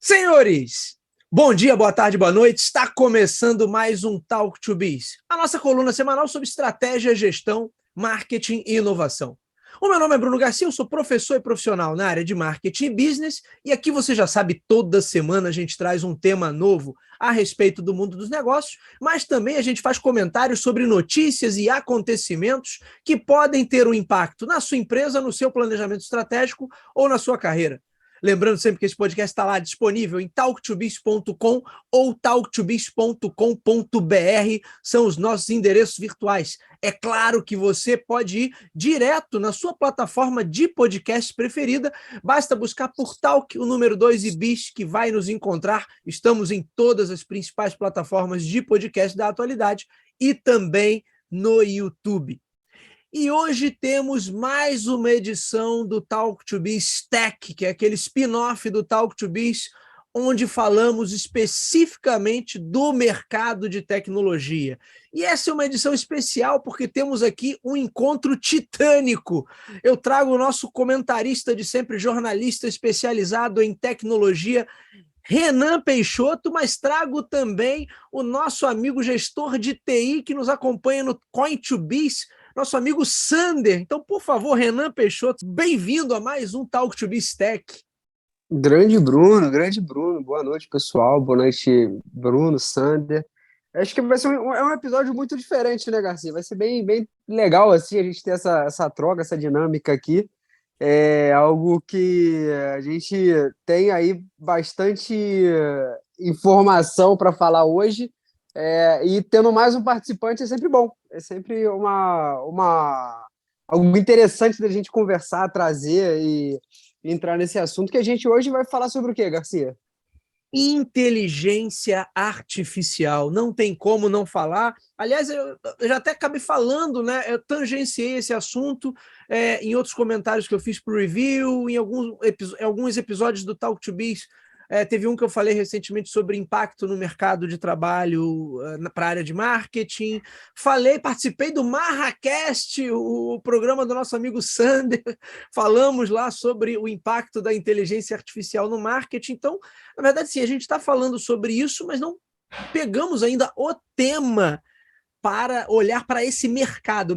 Senhores, bom dia, boa tarde, boa noite. Está começando mais um Talk to Biz, a nossa coluna semanal sobre estratégia, gestão, marketing e inovação. O meu nome é Bruno Garcia, eu sou professor e profissional na área de marketing e business, e aqui você já sabe, toda semana a gente traz um tema novo a respeito do mundo dos negócios, mas também a gente faz comentários sobre notícias e acontecimentos que podem ter um impacto na sua empresa, no seu planejamento estratégico ou na sua carreira. Lembrando sempre que esse podcast está lá disponível em talktobiz.com ou talktobiz.com.br, são os nossos endereços virtuais. É claro que você pode ir direto na sua plataforma de podcast preferida, basta buscar por Talk, o número 2 e Biz, que vai nos encontrar. Estamos em todas as principais plataformas de podcast da atualidade e também no YouTube. E hoje temos mais uma edição do Talk to Biz Tech, que é aquele spin-off do Talk to Biz, onde falamos especificamente do mercado de tecnologia. E essa é uma edição especial porque temos aqui um encontro titânico. Eu trago o nosso comentarista de sempre, jornalista especializado em tecnologia, Renan Peixoto, mas trago também o nosso amigo gestor de TI que nos acompanha no Coin2Biz, nosso amigo Sander. Então, por favor, Renan Peixoto, bem-vindo a mais um Talk to Biz Tech. Grande Bruno. Boa noite, pessoal. Boa noite, Bruno, Sander. Acho que vai ser um episódio muito diferente, né, Garcia? Vai ser bem legal, assim, a gente ter essa troca, essa dinâmica aqui. É algo que a gente tem aí bastante informação para falar hoje, e tendo mais um participante é sempre bom. É sempre algo interessante da gente conversar, trazer e entrar nesse assunto, que a gente hoje vai falar sobre o quê, Garcia? Inteligência artificial, não tem como não falar. Aliás, eu já até acabei falando, né? Eu tangenciei esse assunto em outros comentários que eu fiz para o review, em alguns episódios do Talk to Biz. Teve um que eu falei recentemente sobre impacto no mercado de trabalho para a área de marketing. Participei do Marracast, o programa do nosso amigo Sander. Falamos lá sobre o impacto da inteligência artificial no marketing. Então, na verdade, sim, a gente está falando sobre isso, mas não pegamos ainda o tema para olhar para esse mercado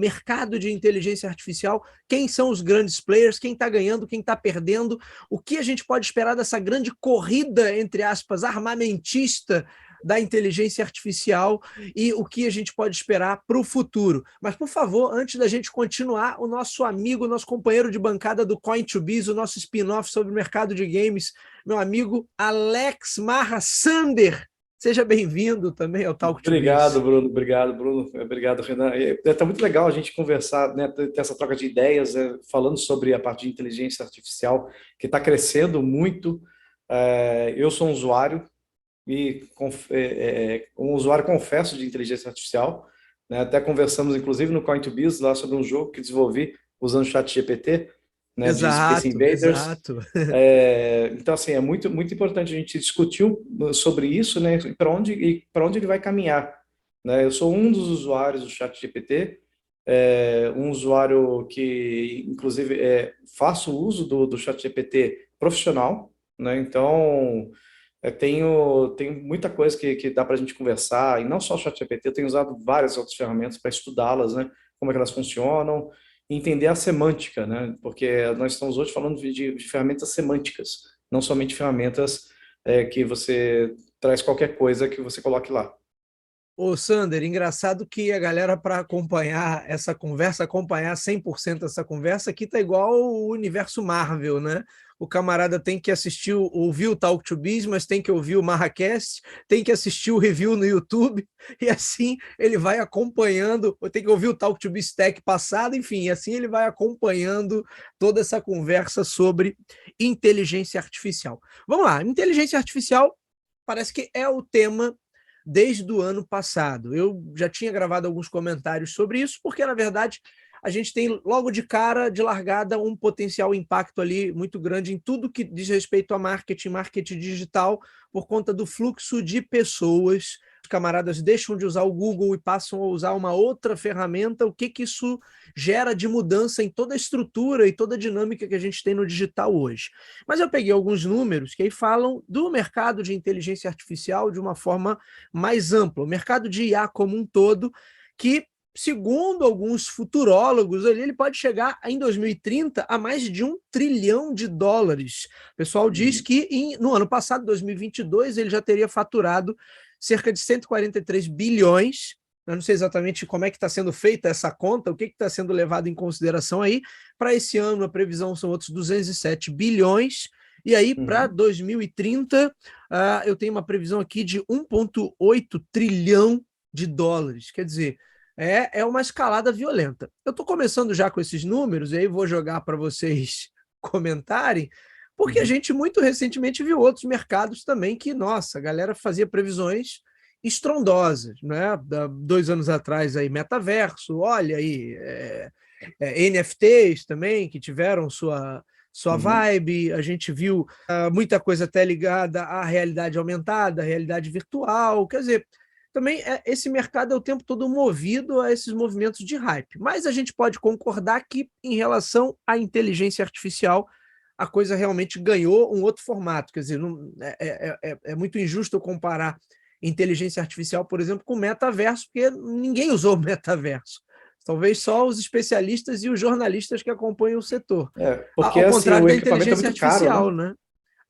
de inteligência artificial, quem são os grandes players, quem está ganhando, quem está perdendo, o que a gente pode esperar dessa grande corrida, entre aspas, armamentista da inteligência artificial e o que a gente pode esperar para o futuro. Mas, por favor, antes da gente continuar, o nosso amigo, nosso companheiro de bancada do Coin2Biz, o nosso spin-off sobre o mercado de games, meu amigo Alex Marra Sander. Seja bem-vindo também ao Talk to Biz. Obrigado, Bruno. Obrigado, Renan. Está muito legal a gente conversar, né, ter essa troca de ideias, falando sobre a parte de inteligência artificial, que está crescendo muito. Eu sou um usuário e um usuário confesso de inteligência artificial, né? Até conversamos, inclusive, no Coin2Biz, lá sobre um jogo que desenvolvi usando o ChatGPT, né, de Space Invaders. Exato. Então, assim, é muito importante a gente discutir sobre isso, né, e para onde ele vai caminhar, né? Eu sou um dos usuários do ChatGPT, um usuário que, inclusive, faço uso do ChatGPT profissional, né? Então, tenho muita coisa que dá para a gente conversar, e não só o ChatGPT, eu tenho usado várias outras ferramentas para estudá-las, né, como é que elas funcionam, entender a semântica, né? Porque nós estamos hoje falando de ferramentas semânticas, não somente ferramentas que você traz qualquer coisa que você coloque lá. Ô, Sander, engraçado que a galera, para acompanhar essa conversa, acompanhar 100% essa conversa, aqui tá igual o universo Marvel, né? O camarada tem que ouvir o Talk to Biz, mas tem que ouvir o Marracast, tem que assistir o review no YouTube, e assim ele vai acompanhando, ou tem que ouvir o Talk to Biz Tech passado, enfim, e assim ele vai acompanhando toda essa conversa sobre inteligência artificial. Vamos lá, inteligência artificial parece que é o tema desde o ano passado. Eu já tinha gravado alguns comentários sobre isso, porque, na verdade, a gente tem logo de cara, de largada, um potencial impacto ali muito grande em tudo que diz respeito a marketing digital, por conta do fluxo de pessoas camaradas deixam de usar o Google e passam a usar uma outra ferramenta, o que que isso gera de mudança em toda a estrutura e toda a dinâmica que a gente tem no digital hoje. Mas eu peguei alguns números que aí falam do mercado de inteligência artificial de uma forma mais ampla, o mercado de IA como um todo, que, segundo alguns futurólogos, ele pode chegar em 2030 a mais de $1 trilhão. O pessoal diz que no ano passado, 2022, ele já teria faturado cerca de 143 bilhões. Eu não sei exatamente como é que está sendo feita essa conta, o que está sendo levado em consideração aí. Para esse ano, a previsão são outros 207 bilhões. E aí, para 2030, eu tenho uma previsão aqui de 1,8 trilhão de dólares. Quer dizer, é uma escalada violenta. Eu estou começando já com esses números, e aí vou jogar para vocês comentarem, porque a gente muito recentemente viu outros mercados também que, nossa, a galera fazia previsões estrondosas, né? 2 anos atrás aí, metaverso, olha aí, NFTs também, que tiveram sua vibe, a gente viu muita coisa até ligada à realidade aumentada, à realidade virtual, quer dizer, também esse mercado é o tempo todo movido a esses movimentos de hype. Mas a gente pode concordar que, em relação à inteligência artificial, a coisa realmente ganhou um outro formato. Quer dizer, é muito injusto eu comparar inteligência artificial, por exemplo, com metaverso, porque ninguém usou o metaverso. Talvez só os especialistas e os jornalistas que acompanham o setor. Porque Ao assim, contrário o da equipamento é inteligência muito caro, artificial, né?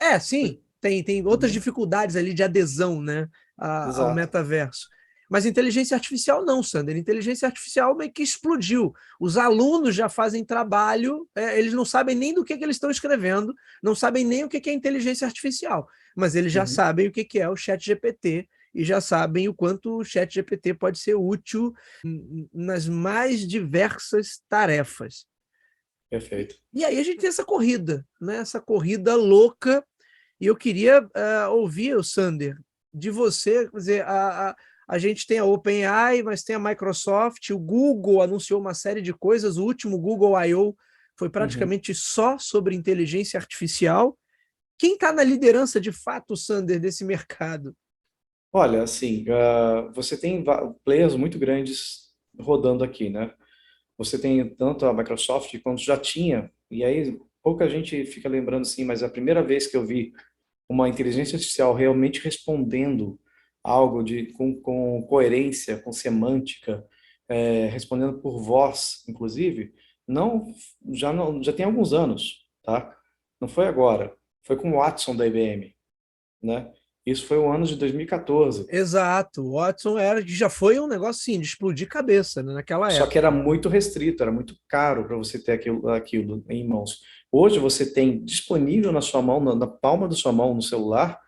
né? Sim, tem outras dificuldades ali de adesão, né, ao Exato. metaverso. Mas inteligência artificial não, Sander. Inteligência artificial meio que explodiu. Os alunos já fazem trabalho, eles não sabem nem do que eles estão escrevendo, não sabem nem o que é inteligência artificial, mas eles já sabem o que é o ChatGPT e já sabem o quanto o ChatGPT pode ser útil nas mais diversas tarefas. Perfeito. E aí a gente tem essa corrida, né? Essa corrida louca. E eu queria ouvir, Sander, de você. Quer dizer, a gente tem a OpenAI, mas tem a Microsoft, o Google anunciou uma série de coisas, o último Google I.O. foi praticamente só sobre inteligência artificial. Quem está na liderança de fato, Sander, desse mercado? Olha, assim, você tem players muito grandes rodando aqui, né? Você tem tanto a Microsoft quanto já tinha, e aí pouca gente fica lembrando assim, mas é a primeira vez que eu vi uma inteligência artificial realmente respondendo algo com coerência, com semântica, respondendo por voz, inclusive, já tem alguns anos, tá? Não foi agora, foi com o Watson da IBM, né? Isso foi o ano de 2014. Exato, o Watson já foi um negócio assim, de explodir cabeça, né, naquela Só que época. era muito restrito, era muito caro para você ter aquilo em mãos. Hoje você tem disponível na sua mão, na palma da sua mão, no celular,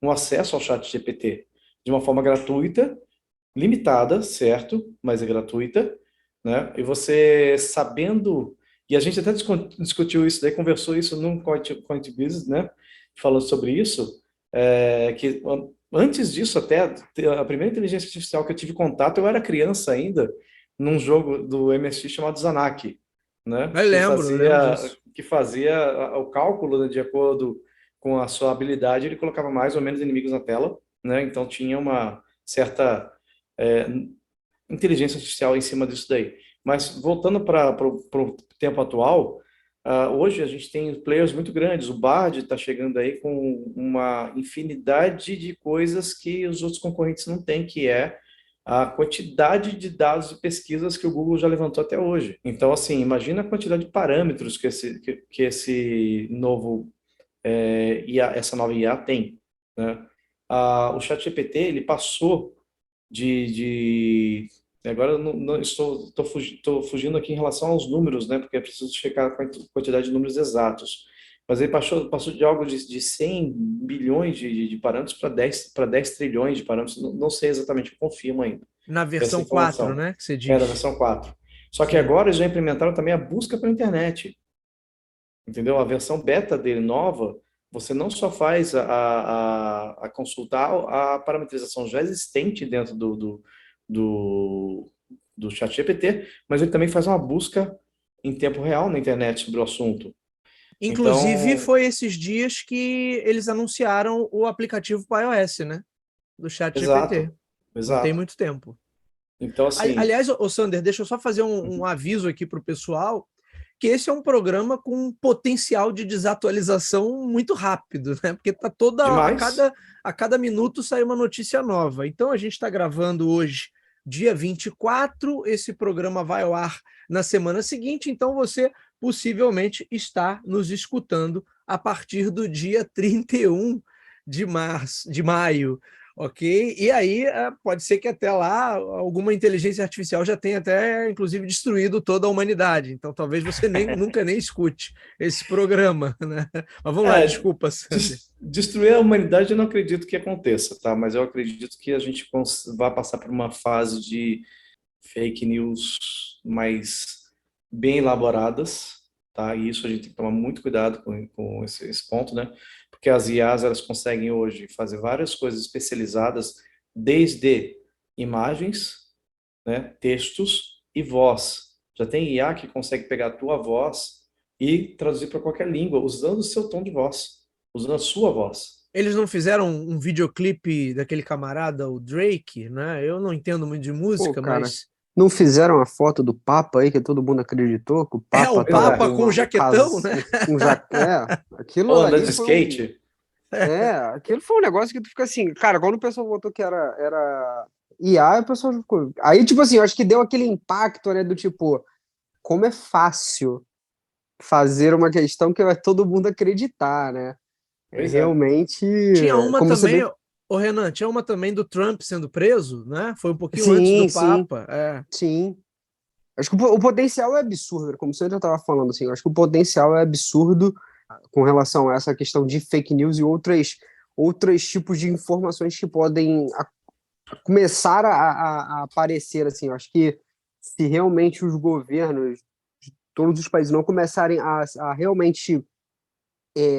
um acesso ao chat GPT de uma forma gratuita, limitada, certo? Mas é gratuita, né? E você sabendo, e a gente até discutiu isso, daí conversou isso num Coin Business, né? Falando sobre isso, que antes disso até, a primeira inteligência artificial que eu tive contato, eu era criança ainda, num jogo do MSX chamado Zanak, né? Eu lembro disso. Que fazia o cálculo, né, de acordo com a sua habilidade, ele colocava mais ou menos inimigos na tela, né? Então tinha uma certa é, inteligência artificial em cima disso daí. Mas voltando para o tempo atual, hoje a gente tem players muito grandes. O Bard está chegando aí com uma infinidade de coisas que os outros concorrentes não têm, que é a quantidade de dados e pesquisas que o Google já levantou até hoje. Então, assim, imagina a quantidade de parâmetros que esse novo essa nova IA tem, né? O ChatGPT, ele passou de agora eu não estou fugindo aqui em relação aos números, né? Porque é preciso checar a quantidade de números exatos. Mas ele passou de algo de 100 bilhões de parâmetros para 10 trilhões de parâmetros. Não sei exatamente, eu confirmo ainda Na essa versão 4, informação. né, que você É da diz. versão 4. Só que Sim. agora eles já implementaram também a busca pela internet. Entendeu? A versão beta dele nova, você não só faz a consultar a parametrização já existente dentro do ChatGPT, mas ele também faz uma busca em tempo real na internet sobre o assunto. Inclusive, Então, foi esses dias que eles anunciaram o aplicativo para iOS, né? Do ChatGPT. exato, Não tem Exato. muito tempo. Então, assim, Aliás, ô Sander, deixa eu só fazer um aviso aqui para o pessoal, que esse é um programa com um potencial de desatualização muito rápido, né? Porque tá demais. a cada minuto sai uma notícia nova. Então a gente está gravando hoje, dia 24, esse programa vai ao ar na semana seguinte, então você possivelmente está nos escutando a partir do dia 31 de maio. Ok? E aí pode ser que até lá alguma inteligência artificial já tenha até, inclusive, destruído toda a humanidade. Então talvez você nunca nem escute esse programa, né? Mas vamos lá, É, desculpa, Sander. destruir a humanidade eu não acredito que aconteça, tá? Mas eu acredito que a gente vai passar por uma fase de fake news mais bem elaboradas, tá? E isso a gente tem que tomar muito cuidado com esse ponto, né? Porque as IAs, elas conseguem hoje fazer várias coisas especializadas, desde imagens, né, textos e voz. Já tem IA que consegue pegar a tua voz e traduzir para qualquer língua, usando o seu tom de voz, usando a sua voz. Eles não fizeram um videoclipe daquele camarada, o Drake, né? Eu não entendo muito de Pô, música, cara, mas não fizeram a foto do Papa aí, que todo mundo acreditou que o é o Papa Pois tava Papa é. com o jaquetão, né? aquilo Ou andar ali de foi um. skate. Aquilo foi um negócio que tu fica assim, cara, quando o pessoal voltou que era IA, o pessoal ficou. Aí, tipo assim, eu acho que deu aquele impacto, né, do tipo, como é fácil fazer uma questão que vai todo mundo acreditar, né? É Pois é. realmente, Tinha uma como você também, bem. o Renan, tinha uma também do Trump sendo preso, né? Foi um pouquinho antes do Sim, sim, Papa. É. sim. Acho que o potencial é absurdo, como você já estava falando, assim, eu acho que o potencial é absurdo com relação a essa questão de fake news e outros tipos de informações que podem começar a aparecer, assim, eu acho que se realmente os governos de todos os países não começarem a realmente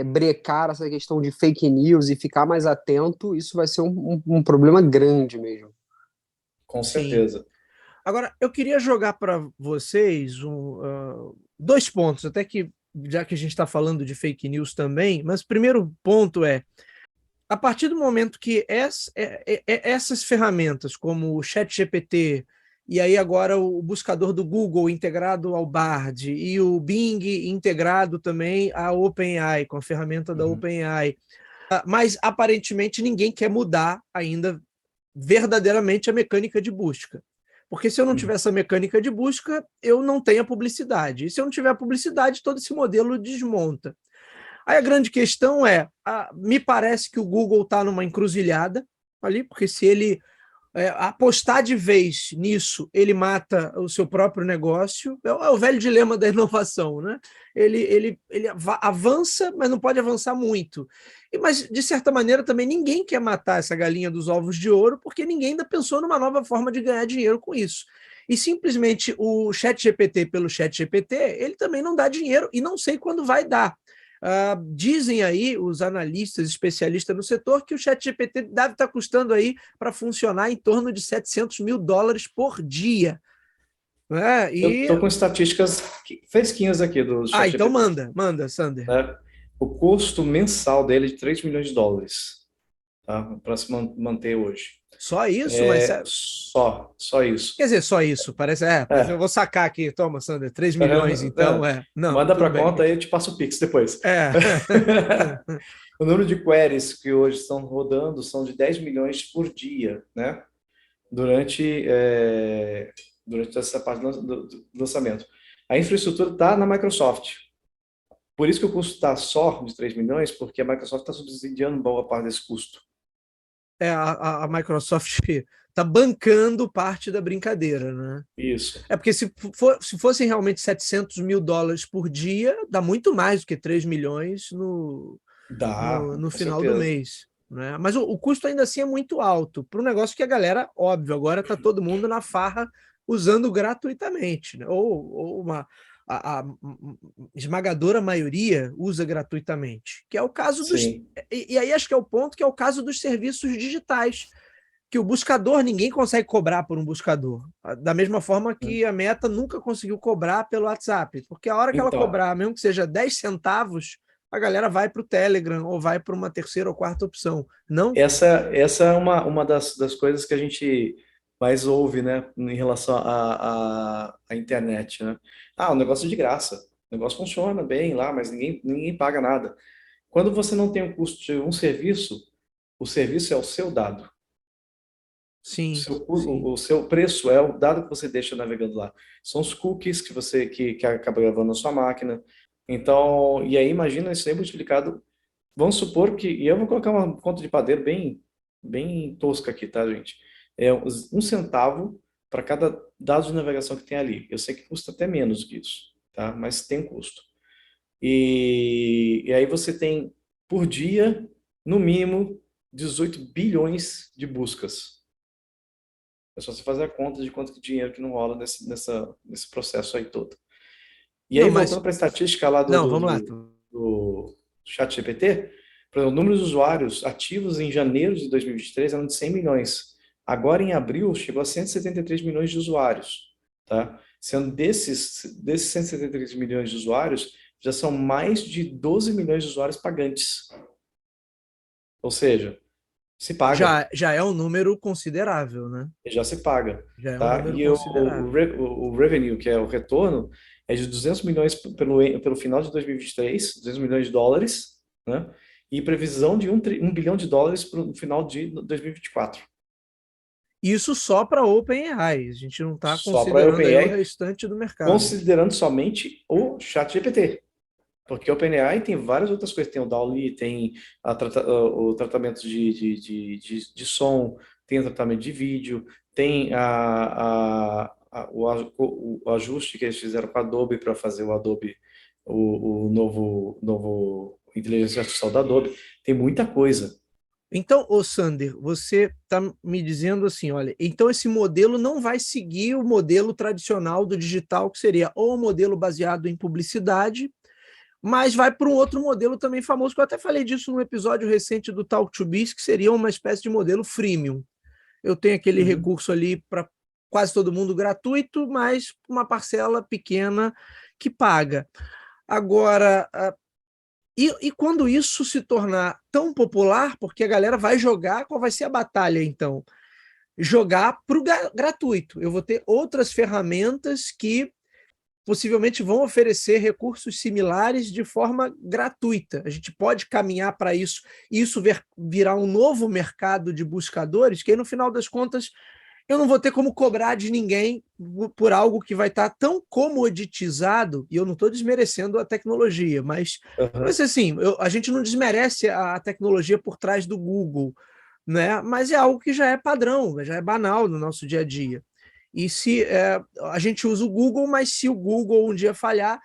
brecar essa questão de fake news e ficar mais atento, isso vai ser um problema grande mesmo. Com Sim. certeza. Agora, eu queria jogar para vocês dois pontos, até que, já que a gente está falando de fake news também, mas o primeiro ponto é, a partir do momento que essas ferramentas, como o ChatGPT, e aí agora o buscador do Google integrado ao Bard, e o Bing integrado também à OpenAI, com a ferramenta da Uhum. OpenAI, mas aparentemente ninguém quer mudar ainda verdadeiramente a mecânica de busca. Porque se eu não tiver Uhum. essa mecânica de busca, eu não tenho a publicidade. E se eu não tiver a publicidade, todo esse modelo desmonta. Aí a grande questão é, me parece que o Google está numa encruzilhada ali, porque se ele apostar de vez nisso, ele mata o seu próprio negócio. É o velho dilema da inovação, né? Ele avança, mas não pode avançar muito. Mas, de certa maneira, também ninguém quer matar essa galinha dos ovos de ouro, porque ninguém ainda pensou numa nova forma de ganhar dinheiro com isso. E simplesmente o ChatGPT pelo ChatGPT, ele também não dá dinheiro e não sei quando vai dar. Dizem aí os analistas, especialistas no setor, que o ChatGPT deve estar custando aí para funcionar em torno de US$ 700 mil por dia. Né? Eu E estou com estatísticas fresquinhas aqui do então ChatGPT, manda, Sander. né? O custo mensal dele é de US$ 3 milhões, tá? Para se manter hoje. Só isso, mas Só isso. quer dizer, só isso, parece, eu É. vou sacar aqui, toma, Sander, 3 milhões, Aham, então, é. não, Manda tudo para bem. conta aí eu te passo o Pix depois. É. O número de queries que hoje estão rodando são de 10 milhões por dia, né? Durante, durante essa parte do lançamento. A infraestrutura está na Microsoft. Por isso que o custo está só de 3 milhões, porque a Microsoft está subsidiando boa parte desse custo. A Microsoft está bancando parte da brincadeira, né? Isso. É porque se fossem realmente US$ 700 mil por dia, dá muito mais do que 3 milhões Dá, no com final do certeza. mês. Né? Mas o custo ainda assim é muito alto para um negócio que a galera, óbvio, agora está todo mundo na farra usando gratuitamente. Né? Ou a esmagadora maioria usa gratuitamente, que é o caso dos. Sim. E aí acho que é o ponto que é o caso dos serviços digitais que o buscador, ninguém consegue cobrar por um buscador. Da mesma forma que a Meta nunca conseguiu cobrar pelo WhatsApp. Porque a hora que ela Então, cobrar, mesmo que seja 10 centavos, a galera vai para o Telegram ou vai para uma terceira ou quarta opção. Não? Essa é uma das coisas que a gente mais ouve, né, em relação à internet, né? Ah, o negócio é de graça, o negócio funciona bem lá, mas ninguém paga nada. Quando você não tem o custo de um serviço, o serviço é o seu dado. Sim, sim. O seu preço é o dado que você deixa navegando lá. São os cookies que acaba gravando na sua máquina. Então, e aí imagina isso aí multiplicado. Vamos supor que, e eu vou colocar uma conta de padeiro bem tosca aqui, tá, gente? É 1 centavo para cada dado de navegação que tem ali. Eu sei que custa até menos que isso, tá? Mas tem um custo. E aí você tem, por dia, no mínimo, 18 bilhões de buscas. É só você fazer a conta de quanto de dinheiro que não rola nesse processo aí todo. E Não, aí, mas. voltando para a estatística lá Não, vamos lá. do ChatGPT, por exemplo, o número de usuários ativos em janeiro de 2023 eram de 100 milhões. Agora, em abril, chegou a 173 milhões de usuários. Tá? Sendo desses 173 milhões de usuários, já são mais de 12 milhões de usuários pagantes. Ou seja, se paga. Já é um número considerável, né? Já se paga, Já é um tá? número E considerável. o revenue, que é o retorno, é de 200 milhões pelo final de 2023, 200 milhões de dólares, né? E previsão de 1 bilhão de dólares para o final de 2024. Isso só para OpenAI. A gente não está Só para a considerando aí o OpenAI, restante do mercado. considerando somente o ChatGPT. Porque a OpenAI tem várias outras coisas. Tem o DALL-E, tem o tratamento de som, tem o tratamento de vídeo, tem o ajuste que eles fizeram com a Adobe para fazer o Adobe, o novo inteligência artificial da Adobe. Tem muita coisa. Então, ô Sander, você está me dizendo assim, olha, então esse modelo não vai seguir o modelo tradicional do digital, que seria ou um modelo baseado em publicidade, mas vai para um outro modelo também famoso, que eu até falei disso num episódio recente do Talk to Biz, que seria uma espécie de modelo freemium. Eu tenho aquele Uhum. recurso ali para quase todo mundo gratuito, mas uma parcela pequena que paga. Agora, e quando isso se tornar tão popular, porque a galera vai jogar, qual vai ser a batalha então? Jogar para o gratuito. Eu vou ter outras ferramentas que possivelmente vão oferecer recursos similares de forma gratuita. A gente pode caminhar para isso, e isso virar um novo mercado de buscadores, que aí, no final das contas, eu não vou ter como cobrar de ninguém por algo que vai estar tão comoditizado, e eu não estou desmerecendo a tecnologia, mas vai Aham. ser assim, a gente não desmerece a tecnologia por trás do Google, né? Mas é algo que já é padrão, já é banal no nosso dia a dia. E se a gente usa o Google, mas se o Google um dia falhar,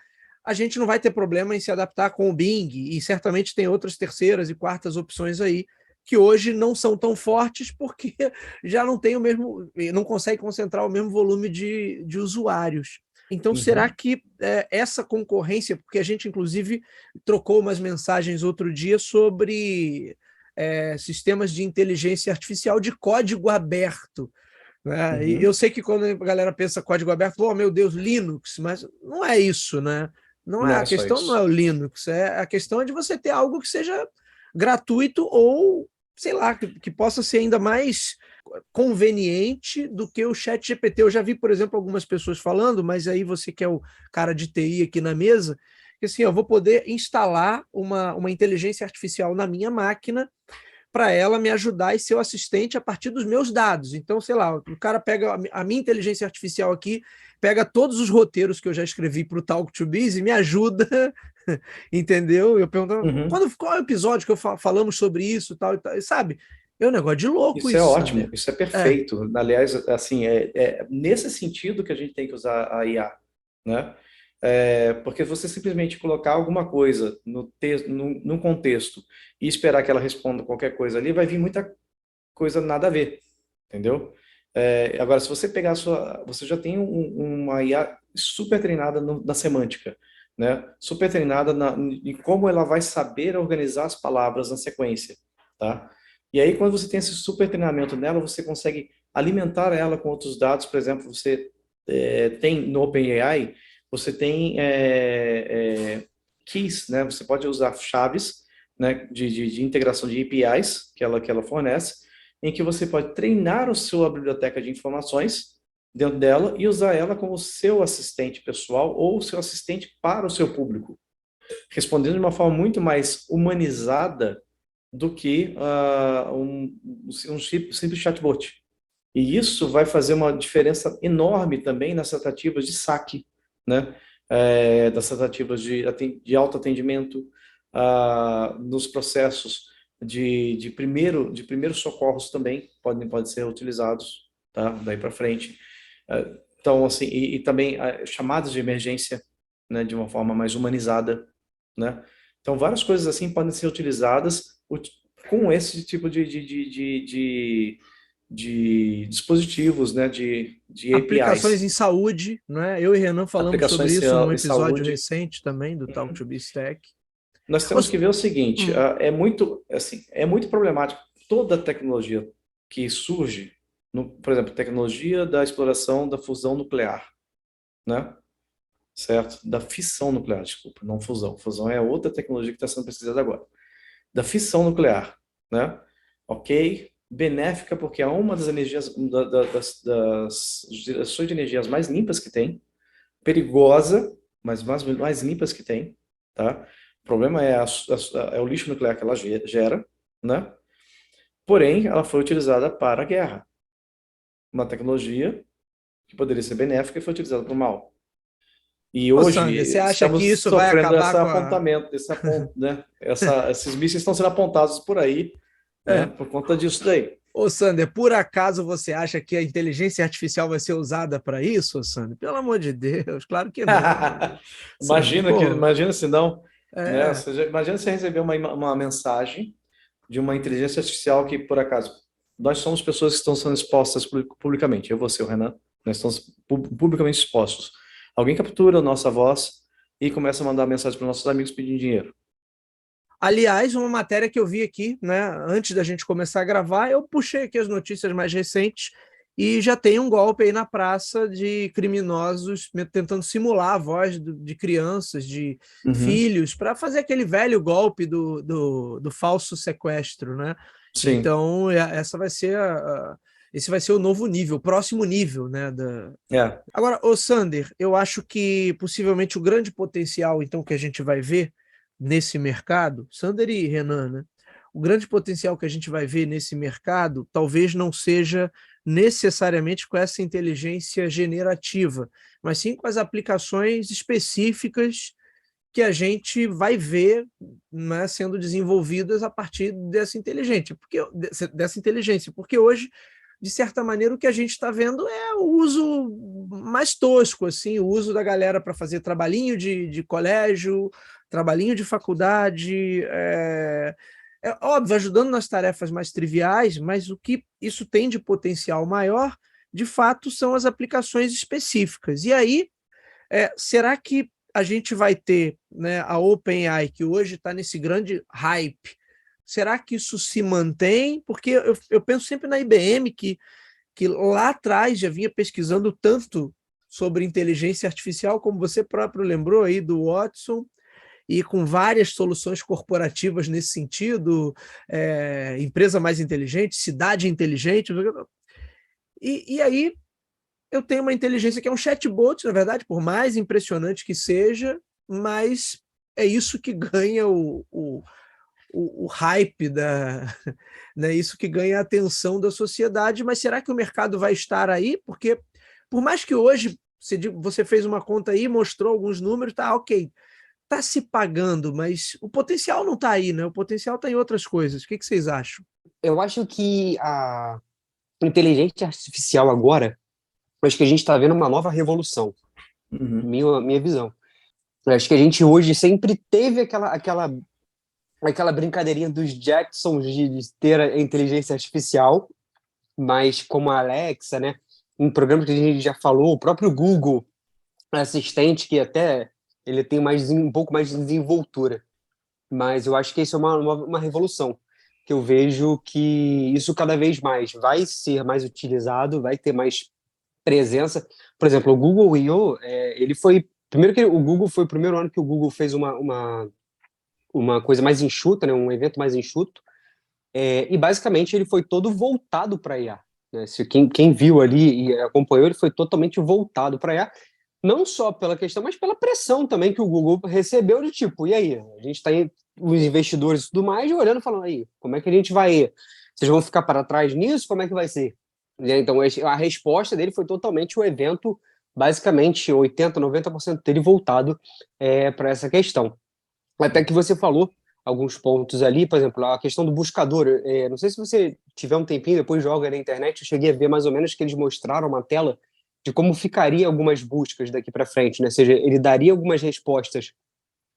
a gente não vai ter problema em se adaptar com o Bing, e certamente tem outras terceiras e quartas opções aí que hoje não são tão fortes porque já não tem o mesmo, não consegue concentrar o mesmo volume de usuários. Então, será Uhum. que essa concorrência, porque a gente, inclusive, trocou umas mensagens outro dia sobre sistemas de inteligência artificial de código aberto, né? E eu Uhum. sei que quando a galera pensa código aberto, oh meu Deus, Linux, mas não é isso, né? Não é Não a é só questão, não é isso. o Linux, a questão é de você ter algo que seja gratuito ou, sei lá, que possa ser ainda mais conveniente do que o chat GPT. Eu já vi, por exemplo, algumas pessoas falando, mas aí você que é o cara de TI aqui na mesa, que assim, eu vou poder instalar uma inteligência artificial na minha máquina para ela me ajudar e ser o assistente a partir dos meus dados. Então, sei lá, o cara pega a minha inteligência artificial aqui, pega todos os roteiros que eu já escrevi para o Talk to Biz e me ajuda, entendeu? Eu pergunto, Uhum. qual é o episódio que falamos sobre isso tal, e tal, sabe? É um negócio de louco Isso é isso, ótimo, Sander. isso é É, perfeito. Aliás, assim, é nesse sentido que a gente tem que usar a IA, né? Porque você simplesmente colocar alguma coisa no texto, num contexto e esperar que ela responda qualquer coisa ali, vai vir muita coisa nada a ver, entendeu? Agora, se você pegar a sua, você já tem uma IA super treinada na semântica, né? Super treinada em como ela vai saber organizar as palavras na sequência, tá? E aí, quando você tem esse super treinamento nela, você consegue alimentar ela com outros dados. Por exemplo, você tem no OpenAI, você tem keys, né? Você pode usar chaves, né, de integração de APIs que ela fornece, em que você pode treinar a sua biblioteca de informações dentro dela e usar ela como seu assistente pessoal ou seu assistente para o seu público, respondendo de uma forma muito mais humanizada do que um simples chatbot. E isso vai fazer uma diferença enorme também nas tratativas de saque, né? Das tratativas de autoatendimento, nos processos de primeiros socorros também podem ser utilizados, tá? Daí para frente. Então, assim, e também chamadas de emergência, né? De uma forma mais humanizada, né? Então, várias coisas assim podem ser utilizadas com esse tipo de dispositivos, né, de Aplicações APIs, em saúde, né? Eu e Renan falamos sobre aplicações isso num em episódio saúde. recente também do Talk to Be Stack. Nós temos que ver o seguinte, Hum. é muito problemático toda tecnologia que surge, por exemplo, tecnologia da exploração da fusão nuclear, né? Certo? Da fissão nuclear, desculpa, não fusão. Fusão é outra tecnologia que está sendo pesquisada agora. Da fissão nuclear, né? Ok, benéfica porque é uma das energias, das gerações de energias mais limpas que tem, perigosa, mas mais limpas que tem, tá? O problema é o lixo nuclear que ela gera, né? Porém, ela foi utilizada para a guerra. Uma tecnologia que poderia ser benéfica e foi utilizada para o mal. E Ô, hoje Sander, você acha que estamos isso vai sofrendo esse acabar com a... apontamento, né? Esses mísseis estão sendo apontados por aí, né? Por conta disso daí. Ô, Sander, por acaso você acha que a inteligência artificial vai ser usada para isso, Sander? Pelo amor de Deus, claro que não. Sander, pô, Imagina se não, né? é... Imagina se receber uma mensagem de uma inteligência artificial que, por acaso, nós somos pessoas que estão sendo expostas publicamente, eu, você, o Renan, nós estamos publicamente expostos. Alguém captura a nossa voz e começa a mandar mensagem para os nossos amigos pedindo dinheiro. Aliás, uma matéria que eu vi aqui, né, antes da gente começar a gravar, eu puxei aqui as notícias mais recentes e já tem um golpe aí na praça de criminosos tentando simular a voz de crianças, de filhos, para fazer aquele velho golpe do falso sequestro, né? Sim. Então, essa vai ser esse vai ser o novo nível, o próximo nível, né? Agora, ô Sander, eu acho que possivelmente o grande potencial, então, que a gente vai ver nesse mercado, Sander e Renan, né? O grande potencial que a gente vai ver nesse mercado talvez não seja necessariamente com essa inteligência generativa, mas sim com as aplicações específicas que a gente vai ver, né, sendo desenvolvidas a partir dessa inteligência, porque hoje, de certa maneira, o que a gente está vendo é o uso mais tosco, assim, o uso da galera para fazer trabalhinho de colégio, trabalhinho de faculdade, é óbvio, ajudando nas tarefas mais triviais, mas o que isso tem de potencial maior, de fato, são as aplicações específicas. E aí, será que a gente vai ter, né, a OpenAI, que hoje está nesse grande hype, será que isso se mantém? Porque eu penso sempre na IBM, que lá atrás já vinha pesquisando tanto sobre inteligência artificial, como você próprio lembrou aí do Watson, e com várias soluções corporativas nesse sentido, empresa mais inteligente, cidade inteligente. E aí eu tenho uma inteligência que é um chatbot, na verdade, por mais impressionante que seja, mas é isso que ganha o hype, né? Isso que ganha a atenção da sociedade. Mas será que o mercado vai estar aí? Porque, por mais que hoje você fez uma conta aí, mostrou alguns números, tá ok, está se pagando, mas o potencial não está aí, né? O potencial está em outras coisas. O que vocês acham? Eu acho que a inteligência artificial agora, acho que a gente está vendo uma nova revolução, minha visão. Eu acho que a gente hoje sempre teve aquela brincadeirinha dos Jacksons de ter a inteligência artificial, mas como a Alexa, né? Um programa que a gente já falou, o próprio Google Assistente, que até ele tem um pouco mais de desenvoltura. Mas eu acho que isso é uma revolução, que eu vejo que isso cada vez mais vai ser mais utilizado, vai ter mais presença. Por exemplo, o Google I.O., ele foi Primeiro que o Google foi o primeiro ano que o Google fez uma coisa mais enxuta, né, um evento mais enxuto, e basicamente ele foi todo voltado para IA. Né? Se quem viu ali e acompanhou, ele foi totalmente voltado para IA, não só pela questão, mas pela pressão também que o Google recebeu de tipo, e aí? A gente está aí, os investidores e tudo mais, olhando e falando, aí, como é que a gente vai... Vocês vão ficar para trás nisso? Como é que vai ser? Então, a resposta dele foi totalmente o evento, basicamente 80%, 90% dele voltado para essa questão. Até que você falou alguns pontos ali, por exemplo, a questão do buscador. Não sei se você tiver um tempinho, depois joga na internet, eu cheguei a ver mais ou menos que eles mostraram uma tela de como ficaria algumas buscas daqui para frente, né? Ou seja, ele daria algumas respostas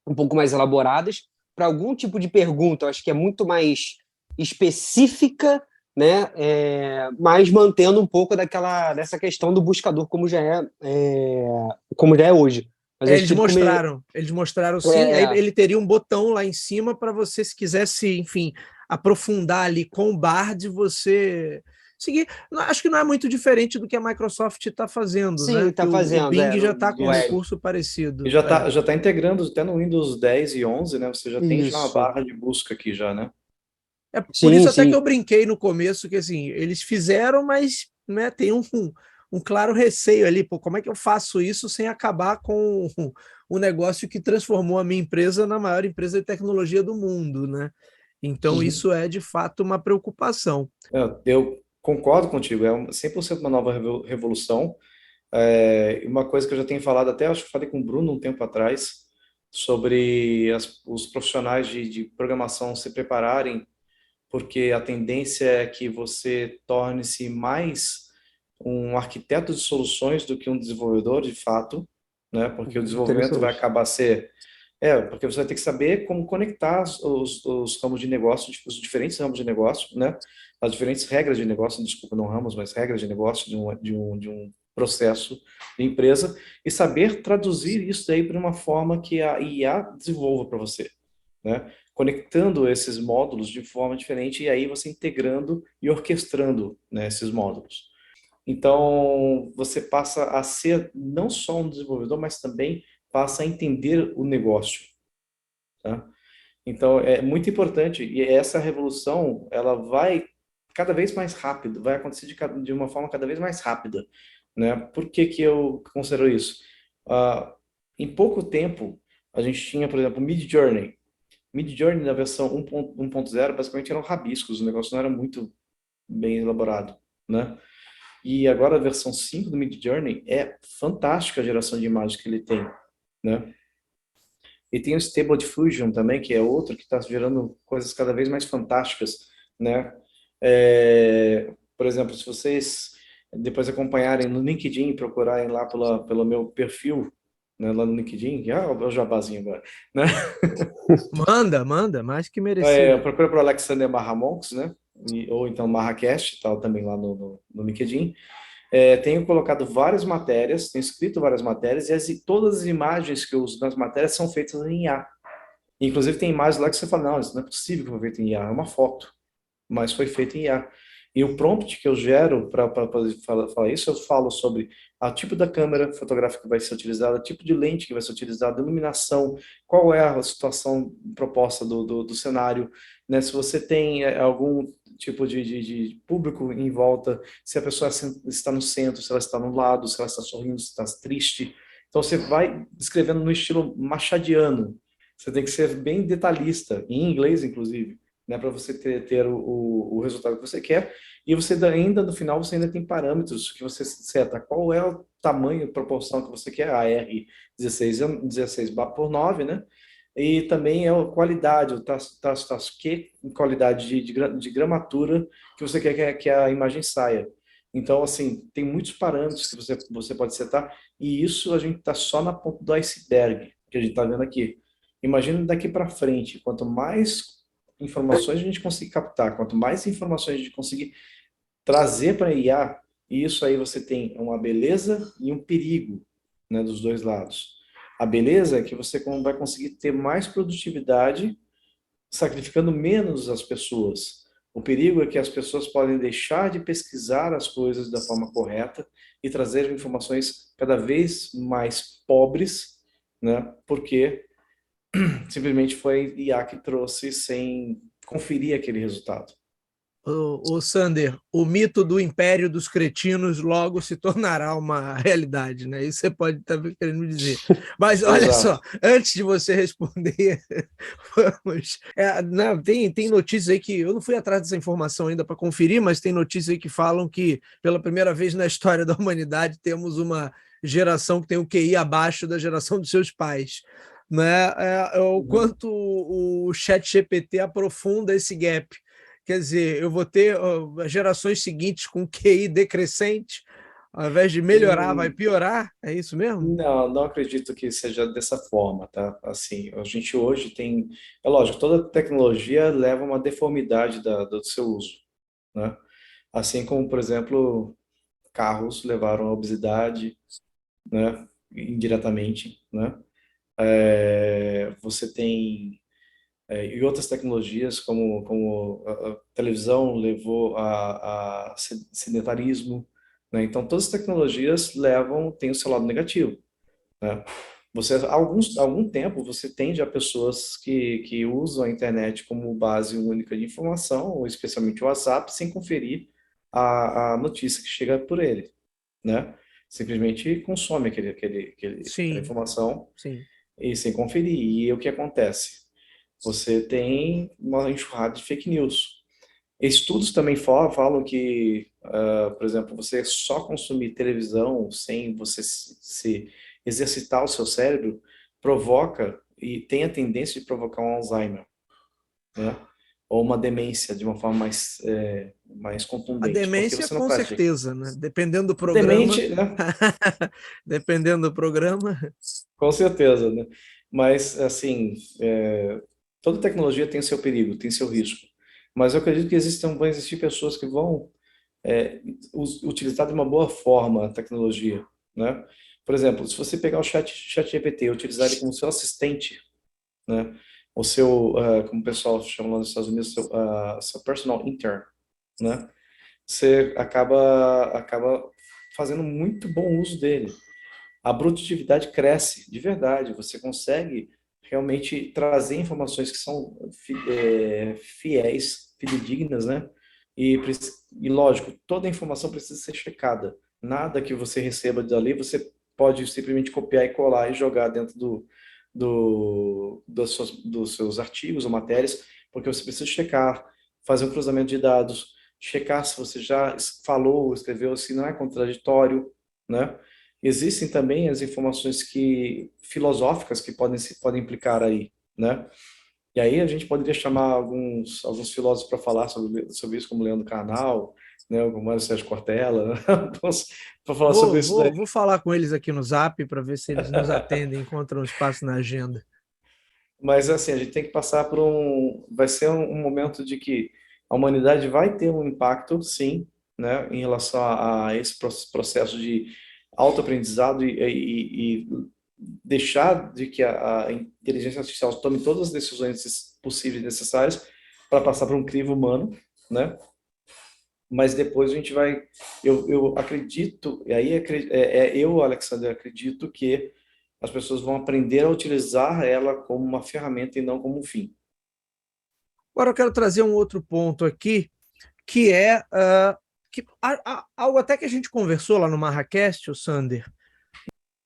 um pouco mais elaboradas para algum tipo de pergunta, eu acho que é muito mais específica, né? Mas mantendo um pouco dessa questão do buscador como já é hoje. Mas acho Eles mostraram sim, aí é, ele teria um botão lá em cima para você, se quisesse, enfim, aprofundar ali com o Bard, você seguir. Acho que não é muito diferente do que a Microsoft está fazendo, sim, né? Que está o fazendo, Bing já está com um no Isso. Edge. recurso E parecido. já tá integrando até no Windows 10 e 11, né? Você já tem já uma Isso. barra de busca aqui já, né? É por Sim, isso até que eu sim. brinquei no começo, que assim, eles fizeram, mas né, tem um claro receio ali, pô, como é que eu faço isso sem acabar com o negócio que transformou a minha empresa na maior empresa de tecnologia do mundo, né? Então, Uhum. isso é de fato uma preocupação. Eu concordo contigo, é 100% uma nova revolução. Uma coisa que eu já tenho falado, até acho que falei com o Bruno um tempo atrás, sobre os profissionais de programação se prepararem, porque a tendência é que você torne-se mais um arquiteto de soluções do que um desenvolvedor de fato, né? Porque o desenvolvimento vai Interessante. acabar ser porque você vai ter que saber como conectar os ramos de negócio, os diferentes ramos de negócio, né? As diferentes regras de negócio, desculpa, não ramos, mas regras de negócio de um processo de empresa e saber traduzir isso daí para uma forma que a IA desenvolva para você, né? Conectando esses módulos de forma diferente e aí você integrando e orquestrando, né, esses módulos. Então, você passa a ser não só um desenvolvedor, mas também passa a entender o negócio, tá? Então, é muito importante e essa revolução, ela vai cada vez mais rápido, vai acontecer de uma forma cada vez mais rápida, né? Por que que eu considero isso? Ah, em pouco tempo, a gente tinha, por exemplo, Midjourney. Midjourney na versão 1.0 basicamente eram rabiscos, o negócio não era muito bem elaborado, né? E agora a versão 5 do Midjourney é fantástica a geração de imagens que ele tem, né? E tem o Stable Diffusion também, que é outro que está gerando coisas cada vez mais fantásticas, né? Por exemplo, se vocês depois acompanharem no LinkedIn, procurarem lá pelo meu perfil, né, lá no LinkedIn, é o jabazinho agora, né? Manda, mais que merecido. Procura por Alexander Marramonks, né? Ou então Marracast, tal, também lá no LinkedIn. Tenho colocado várias matérias, tenho escrito várias matérias, e todas as imagens que eu uso nas matérias são feitas em IA. Inclusive tem imagens lá que você fala, não, isso não é possível que foi feito em IA, é uma foto, mas foi feito em IA. E o prompt que eu gero para poder falar isso, eu falo sobre o tipo da câmera fotográfica que vai ser utilizada, o tipo de lente que vai ser utilizada, iluminação, qual é a situação proposta do cenário, né? Se você tem algum tipo de público em volta, se a pessoa está no centro, se ela está no lado, se ela está sorrindo, se está triste. Então você vai descrevendo no estilo machadiano. Você tem que ser bem detalhista, em inglês, inclusive, né, para você ter o resultado que você quer. E você ainda, no final, você ainda tem parâmetros que você seta. Qual é o tamanho, a proporção que você quer, a R 16 por 9, né? E também a qualidade, o que qualidade de gramatura que você quer que a imagem saia. Então, assim, tem muitos parâmetros que você pode setar, e isso a gente está só na ponta do iceberg, que a gente está vendo aqui. Imagina daqui para frente, quanto mais informações a gente conseguir captar, quanto mais informações a gente conseguir trazer para a IA, e isso aí você tem uma beleza e um perigo, né, dos dois lados. A beleza é que você vai conseguir ter mais produtividade, sacrificando menos as pessoas. O perigo é que as pessoas podem deixar de pesquisar as coisas da forma correta e trazer informações cada vez mais pobres, né? Porque simplesmente foi IA que trouxe sem conferir aquele resultado. O Sander, o mito do império dos cretinos logo se tornará uma realidade, né? Isso você pode estar querendo me dizer. Mas olha só, Exato. antes de você responder, vamos. Não, tem notícias aí que eu não fui atrás dessa informação ainda para conferir, mas tem notícias aí que falam que, pela primeira vez na história da humanidade, temos uma geração que tem o QI abaixo da geração dos seus pais. Né? O Uhum. quanto o ChatGPT aprofunda esse gap. Quer dizer, eu vou ter gerações seguintes com QI decrescente, ao invés de melhorar, vai Hum, piorar? É isso mesmo? Não, não acredito que seja dessa forma, tá? Assim, a gente hoje tem, é lógico, toda tecnologia leva uma deformidade do seu uso, né? Assim como, por exemplo, carros levaram a obesidade, né? Indiretamente, né? Você tem e outras tecnologias como a televisão levou a sedentarismo, né? Então todas as tecnologias levam tem o seu lado negativo, né? Você algum tempo você tem já pessoas que usam a internet como base única de informação, ou especialmente o WhatsApp, sem conferir a notícia que chega por ele, né? Simplesmente consome aquela Sim, informação sim. e sem conferir. E o que acontece? Você tem uma enxurrada de fake news. Estudos também falam que, por exemplo, você só consumir televisão sem você se exercitar o seu cérebro provoca e tem a tendência de provocar um Alzheimer, né? Ou uma demência de uma forma mais A contundente, porque demência, você não com pratica. certeza, né? Dependendo do programa. Demente, né? Dependendo do programa. Com certeza, né? Mas, assim, toda tecnologia tem seu perigo, tem seu risco. Mas eu acredito que vão existir pessoas que vão utilizar de uma boa forma a tecnologia, né? Por exemplo, se você pegar o chat GPT e utilizar ele como seu assistente, né? O seu, como o pessoal chama lá nos Estados Unidos, seu personal intern, né? Você acaba fazendo muito bom uso dele. A produtividade cresce, de verdade. Você consegue realmente trazer informações que são fiéis, fidedignas, né? E lógico, toda informação precisa ser checada. Nada que você receba dali, você pode simplesmente copiar e colar e jogar dentro dos seus artigos ou matérias, porque você precisa checar, fazer um cruzamento de dados, checar se você já falou, escreveu, se não é contraditório, né? Existem também as informações filosóficas que podem implicar aí, né? E aí a gente poderia chamar alguns filósofos para falar sobre isso, como Leandro Carnal, né, como Mário Sérgio Cortella, né? Para falar sobre Vou, isso daí. vou, vou falar com eles aqui no Zap para ver se eles nos atendem, encontram espaço na agenda. Mas assim, a gente tem que passar por vai ser um momento de que a humanidade vai ter um impacto, sim, né, em relação a esse processo de autoaprendizado e deixar de que a inteligência artificial tome todas as decisões possíveis e necessárias para passar por um crivo humano, né? Mas depois a gente vai, eu acredito, e aí eu, Alexander, acredito que as pessoas vão aprender a utilizar ela como uma ferramenta e não como um fim. Agora eu quero trazer um outro ponto aqui, que é algo até que a gente conversou lá no Marracast, o Sander.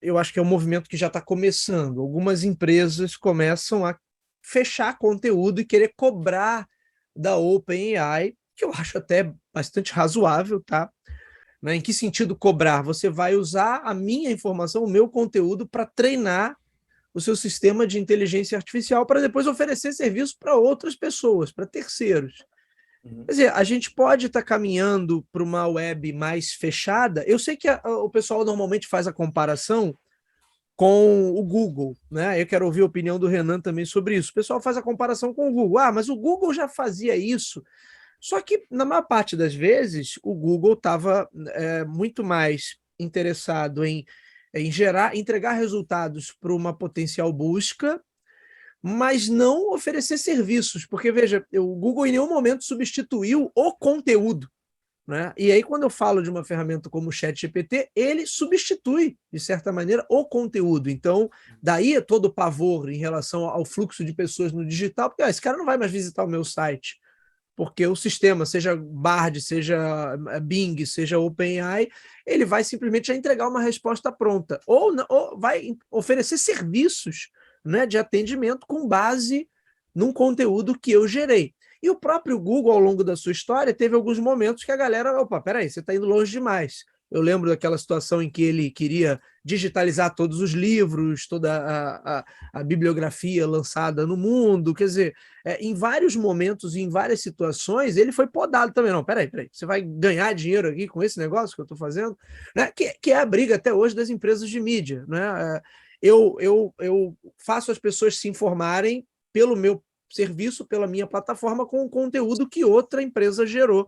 Eu acho que é um movimento que já está começando. Algumas empresas começam a fechar conteúdo e querer cobrar da OpenAI, que eu acho até bastante razoável, tá? Né? Em que sentido cobrar? Você vai usar a minha informação, o meu conteúdo, para treinar o seu sistema de inteligência artificial para depois oferecer serviço para outras pessoas, para terceiros. Quer Uhum. dizer, a gente pode estar caminhando para uma web mais fechada. Eu sei que o pessoal normalmente faz a comparação com o Google, né? Eu quero ouvir a opinião do Renan também sobre isso. O pessoal faz a comparação com o Google. Ah, mas o Google já fazia isso. Só que, na maior parte das vezes, o Google estava muito mais interessado em entregar resultados para uma potencial busca, mas não oferecer serviços. Porque, veja, o Google em nenhum momento substituiu o conteúdo. né? E aí, quando eu falo de uma ferramenta como o ChatGPT, ele substitui, de certa maneira, o conteúdo. Então, daí todo o pavor em relação ao fluxo de pessoas no digital, porque esse cara não vai mais visitar o meu site, porque o sistema, seja Bard, seja Bing, seja OpenAI, ele vai simplesmente já entregar uma resposta pronta, ou vai oferecer serviços, né, de atendimento com base num conteúdo que eu gerei. E o próprio Google, ao longo da sua história, teve alguns momentos que a galera, opa, peraí, você está indo longe demais. Eu lembro daquela situação em que ele queria digitalizar todos os livros, toda a bibliografia lançada no mundo. Quer dizer, em vários momentos e em várias situações, ele foi podado também. Não, peraí, você vai ganhar dinheiro aqui com esse negócio que eu estou fazendo? Né? Que é a briga até hoje das empresas de mídia. Né? Eu faço as pessoas se informarem pelo meu serviço, pela minha plataforma, com o conteúdo que outra empresa gerou.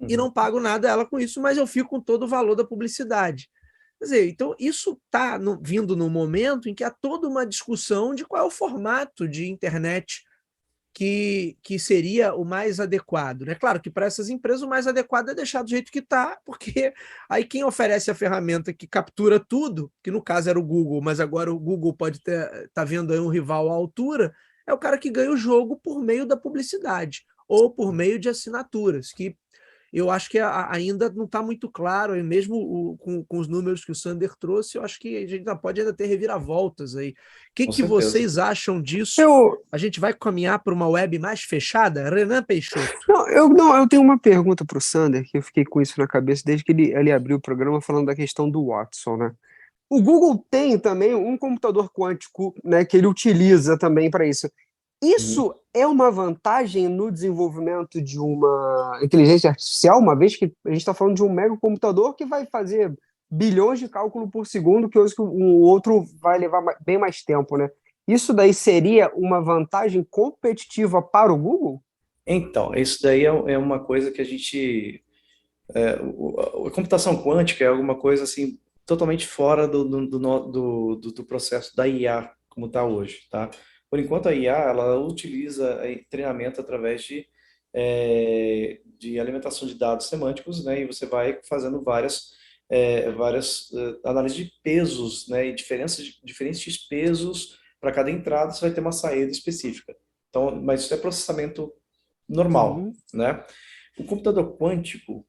E não pago nada a ela com isso, mas eu fico com todo o valor da publicidade. Quer dizer, então isso está vindo no momento em que há toda uma discussão de qual é o formato de internet que seria o mais adequado. Né? Claro que para essas empresas o mais adequado é deixar do jeito que está, porque aí quem oferece a ferramenta que captura tudo, que no caso era o Google, mas agora o Google pode estar vendo aí um rival à altura, é o cara que ganha o jogo por meio da publicidade ou por meio de assinaturas, que eu acho que ainda não está muito claro, e mesmo com os números que o Sander trouxe, eu acho que a gente pode ainda ter reviravoltas aí. O que vocês acham disso? A gente vai caminhar para uma web mais fechada? Renan Peixoto. Eu tenho uma pergunta para o Sander, que eu fiquei com isso na cabeça desde que ele abriu o programa falando da questão do Watson, né? O Google tem também um computador quântico, né, que ele utiliza também para isso. Isso é uma vantagem no desenvolvimento de uma inteligência artificial, uma vez que a gente está falando de um mega computador que vai fazer bilhões de cálculos por segundo, que o outro vai levar bem mais tempo, né? Isso daí seria uma vantagem competitiva para o Google? Então, isso daí é uma coisa que a gente... a computação quântica é alguma coisa assim totalmente fora do processo da IA, como está hoje, tá? Por enquanto, a IA, ela utiliza treinamento através de alimentação de dados semânticos, né? E você vai fazendo várias análises de pesos, né? E diferentes pesos para cada entrada, você vai ter uma saída específica. Então, mas isso é processamento normal, né? O computador quântico,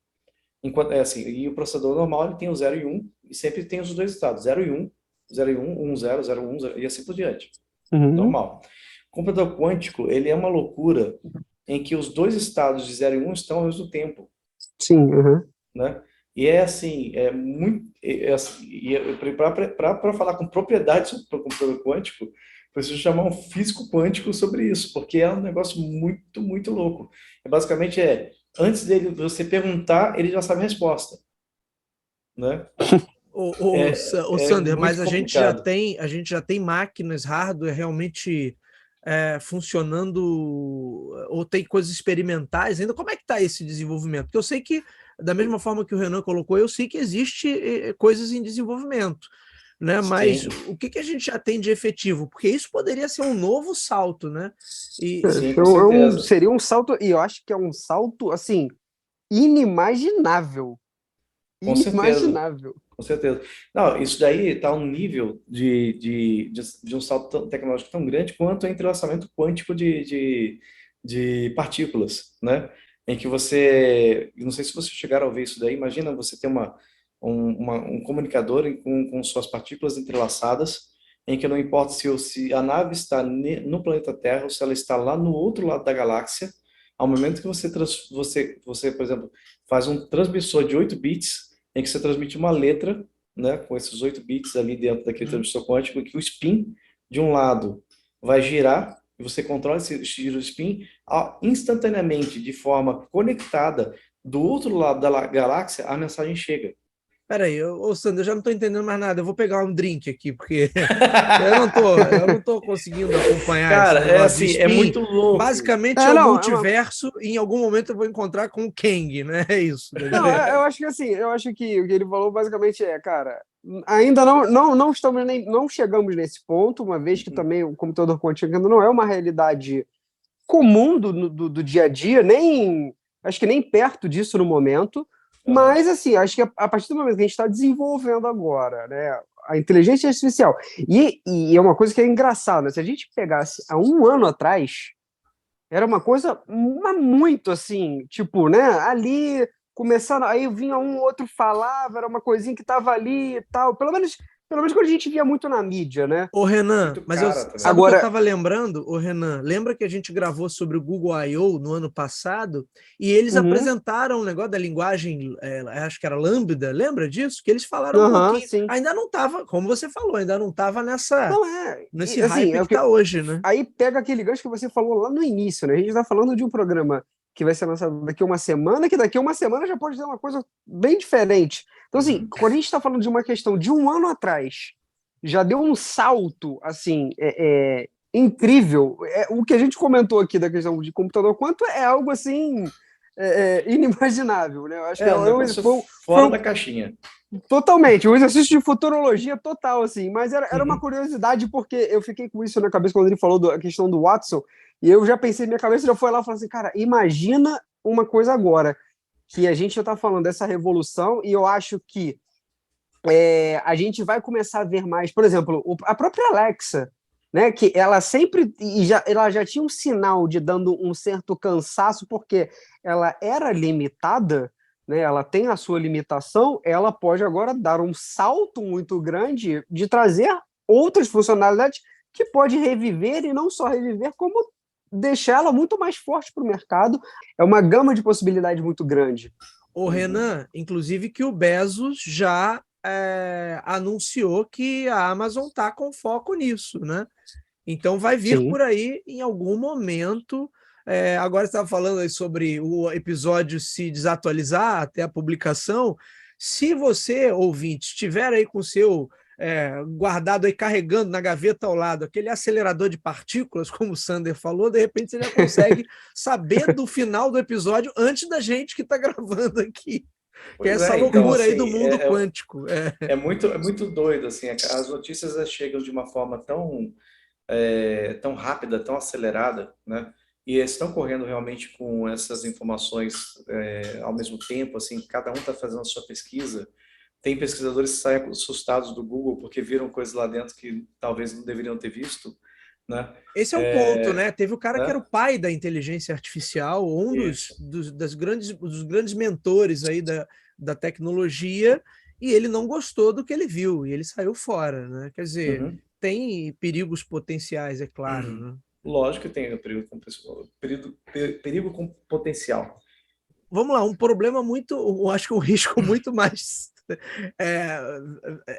e o processador normal ele tem o 0 e 1, e sempre tem os dois estados, 0 e 1, 0 e 1, 1, 0, 0, 1, 0, e assim por diante. Normal. O computador quântico, ele é uma loucura em que os dois estados de 0 e 1 estão ao mesmo tempo. Sim, Né? E é assim, para falar com propriedade sobre o computador quântico, preciso chamar um físico quântico sobre isso, porque é um negócio muito, muito louco. Basicamente antes dele você perguntar, ele já sabe a resposta, né? Sander, mas complicado. a gente já tem máquinas, hardware realmente funcionando, ou tem coisas experimentais ainda. Como é que está esse desenvolvimento? Porque eu sei que, da mesma forma que o Renan colocou, eu sei que existe coisas em desenvolvimento, né? Mas o que a gente já tem de efetivo? Porque isso poderia ser um novo salto, né? Sim, com certeza. Seria um salto, e eu acho que é um salto, assim, inimaginável. Com Inimaginável. Com certeza. Não, isso daí está a um nível de um salto tecnológico tão grande quanto o entrelaçamento quântico de partículas, né? Em que você, não sei se você chegaram a ver isso daí, imagina você ter um comunicador com suas partículas entrelaçadas, em que não importa se a nave está no planeta Terra ou se ela está lá no outro lado da galáxia, ao momento que você, por exemplo, faz um transmissor de 8 bits, em que você transmite uma letra, né, com esses 8 bits ali dentro daquele transmissor quântico, que o spin de um lado vai girar, e você controla esse giro do spin instantaneamente, de forma conectada, do outro lado da galáxia, a mensagem chega. Peraí, Sandro, eu já não estou entendendo mais nada. Eu vou pegar um drink aqui, porque eu não tô conseguindo acompanhar. Cara, esse negócio de assim, spin. é muito louco. Basicamente é o multiverso, e em algum momento eu vou encontrar com o Kang, né? É isso. Não, eu acho que assim, o que ele falou basicamente cara, ainda não estamos não chegamos nesse ponto, uma vez que também o computador quântico ainda não é uma realidade comum do dia a dia, acho que nem perto disso no momento, Aham. Mas, assim, acho que a partir do momento que a gente está desenvolvendo agora, né, a inteligência artificial, e é uma coisa que é engraçada, né? Se a gente pegasse há um ano atrás, era uma coisa muito assim, tipo, né? Ali começando, aí vinha um outro falava, era uma coisinha que estava ali e tal. Pelo menos quando a gente via muito na mídia, né? Ô, Renan, Muito mas eu, cara também. sabe o que eu Agora, estava lembrando? Ô, Renan, lembra que a gente gravou sobre o Google I.O. no ano passado e eles uhum, apresentaram um negócio da linguagem, acho que era Lambda, lembra disso? Que eles falaram um aham, pouquinho. sim. Ainda não estava, como você falou, ainda não estava Não é, nesse assim, hype é que o que está hoje, né? aí pega aquele gancho que você falou lá no início, né? A gente está falando de um programa que vai ser lançado daqui a uma semana, que daqui a uma semana já pode ter uma coisa bem diferente. Então, assim, Uhum. quando a gente está falando de uma questão de um ano atrás, já deu um salto, assim, incrível. O que a gente comentou aqui da questão de computador quanto é algo, assim, inimaginável, né? Eu acho que É um negócio fora da caixinha. totalmente, um exercício de futurologia total, assim, mas era uma Uhum. curiosidade, porque eu fiquei com isso na cabeça quando ele falou da questão do Watson, e eu já pensei, minha cabeça já foi lá e falou assim, cara, imagina uma coisa agora, que a gente já está falando dessa revolução, e eu acho que a gente vai começar a ver mais, por exemplo, a própria Alexa, né, que ela sempre, ela já tinha um sinal de dando um certo cansaço, porque ela era limitada, né, ela tem a sua limitação, ela pode agora dar um salto muito grande de trazer outras funcionalidades que pode reviver, e não só reviver, como deixar ela muito mais forte para o mercado. É uma gama de possibilidades muito grande. O Uhum. Renan, inclusive que o Bezos já anunciou que a Amazon está com foco nisso, né? Então vai vir Sim. por aí em algum momento. Agora você estava falando aí sobre o episódio se desatualizar até a publicação. Se você, ouvinte, estiver aí com o seu guardado aí carregando na gaveta ao lado, aquele acelerador de partículas, como o Sander falou, de repente você já consegue saber do final do episódio antes da gente que está gravando aqui, que é Pois essa é, então, loucura aí do assim, mundo quântico. é muito doido, assim, as notícias chegam de uma forma tão rápida, tão acelerada, né? E eles estão correndo realmente com essas informações ao mesmo tempo, assim, cada um está fazendo a sua pesquisa. Tem pesquisadores que saem assustados do Google porque viram coisas lá dentro que talvez não deveriam ter visto, né? Esse é um ponto, É, né? Teve o cara que era o né? pai da inteligência artificial, um Isso. dos grandes mentores aí da tecnologia, e ele não gostou do que ele viu, e ele saiu fora, né? Quer dizer, Uhum. tem perigos potenciais, é claro, né? Lógico que tem o perigo com potencial. Vamos lá, um problema muito, eu acho que um risco muito mais é,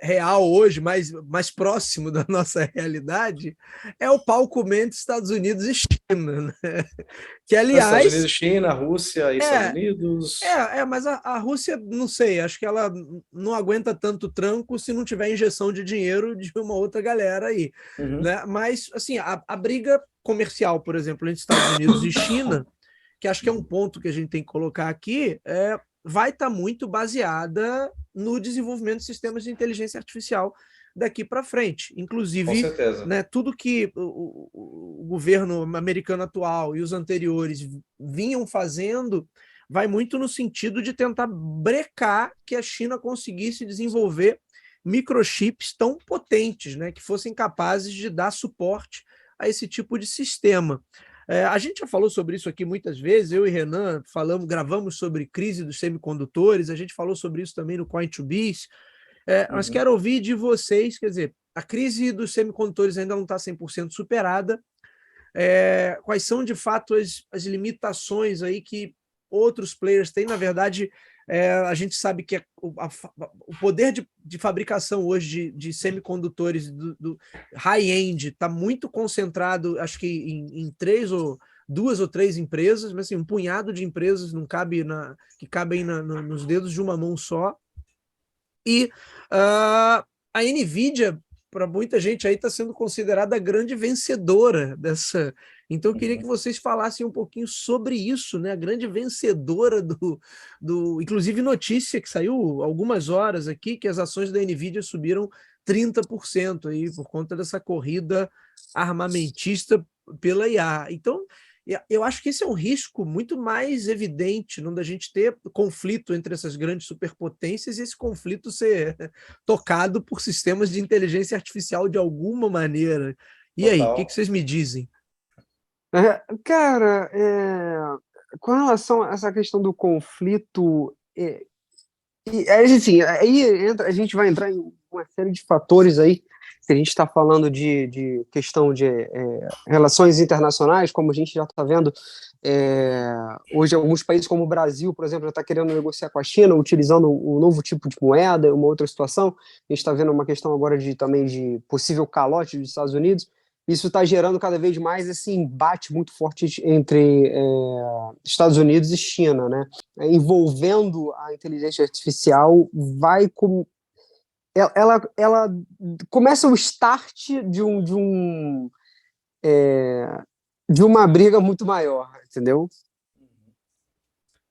real hoje, mais próximo da nossa realidade, é o pau comendo Estados Unidos e China, né? Que, Estados aliás, Unidos, China, Rússia e Estados é, Unidos. mas a Rússia, não sei, acho que ela não aguenta tanto tranco se não tiver injeção de dinheiro de uma outra galera aí, Uhum. né? Mas, assim, a briga comercial, por exemplo, entre Estados Unidos e China, que acho que é um ponto que a gente tem que colocar aqui, vai estar muito baseada no desenvolvimento de sistemas de inteligência artificial daqui para frente. Com Inclusive, certeza. né, tudo que o governo americano atual e os anteriores vinham fazendo vai muito no sentido de tentar brecar que a China conseguisse desenvolver microchips tão potentes, né, que fossem capazes de dar suporte a esse tipo de sistema. A gente já falou sobre isso aqui muitas vezes, eu e Renan gravamos sobre crise dos semicondutores, a gente falou sobre isso também no Coin2Biz, mas Uhum. quero ouvir de vocês, quer dizer, a crise dos semicondutores ainda não está 100% superada, quais são de fato as limitações aí que outros players têm, na verdade, a gente sabe que o poder de fabricação hoje de semicondutores do high-end está muito concentrado, acho que em duas ou três empresas, mas assim, um punhado de empresas não cabe que cabem nos dedos de uma mão só. E a NVIDIA, para muita gente aí, está sendo considerada a grande vencedora dessa. Então, eu queria que Uhum. vocês falassem um pouquinho sobre isso, né? A grande vencedora inclusive notícia que saiu algumas horas aqui, que as ações da NVIDIA subiram 30% aí por conta dessa corrida armamentista pela IA. Então, Eu acho que esse é um risco muito mais evidente, não da gente ter conflito entre essas grandes superpotências e esse conflito ser tocado por sistemas de inteligência artificial de alguma maneira. E aí, o que Total. vocês me dizem? Cara, com relação a essa questão do conflito, assim, aí a gente vai entrar em uma série de fatores aí, que a gente está falando de questão de relações internacionais, como a gente já está vendo, hoje alguns países como o Brasil, por exemplo, já está querendo negociar com a China, utilizando um novo tipo de moeda, uma outra situação. A gente está vendo uma questão agora também de possível calote dos Estados Unidos. Isso está gerando cada vez mais esse embate muito forte entre Estados Unidos e China, né? Envolvendo a inteligência artificial, ela começa o start de uma briga muito maior, entendeu?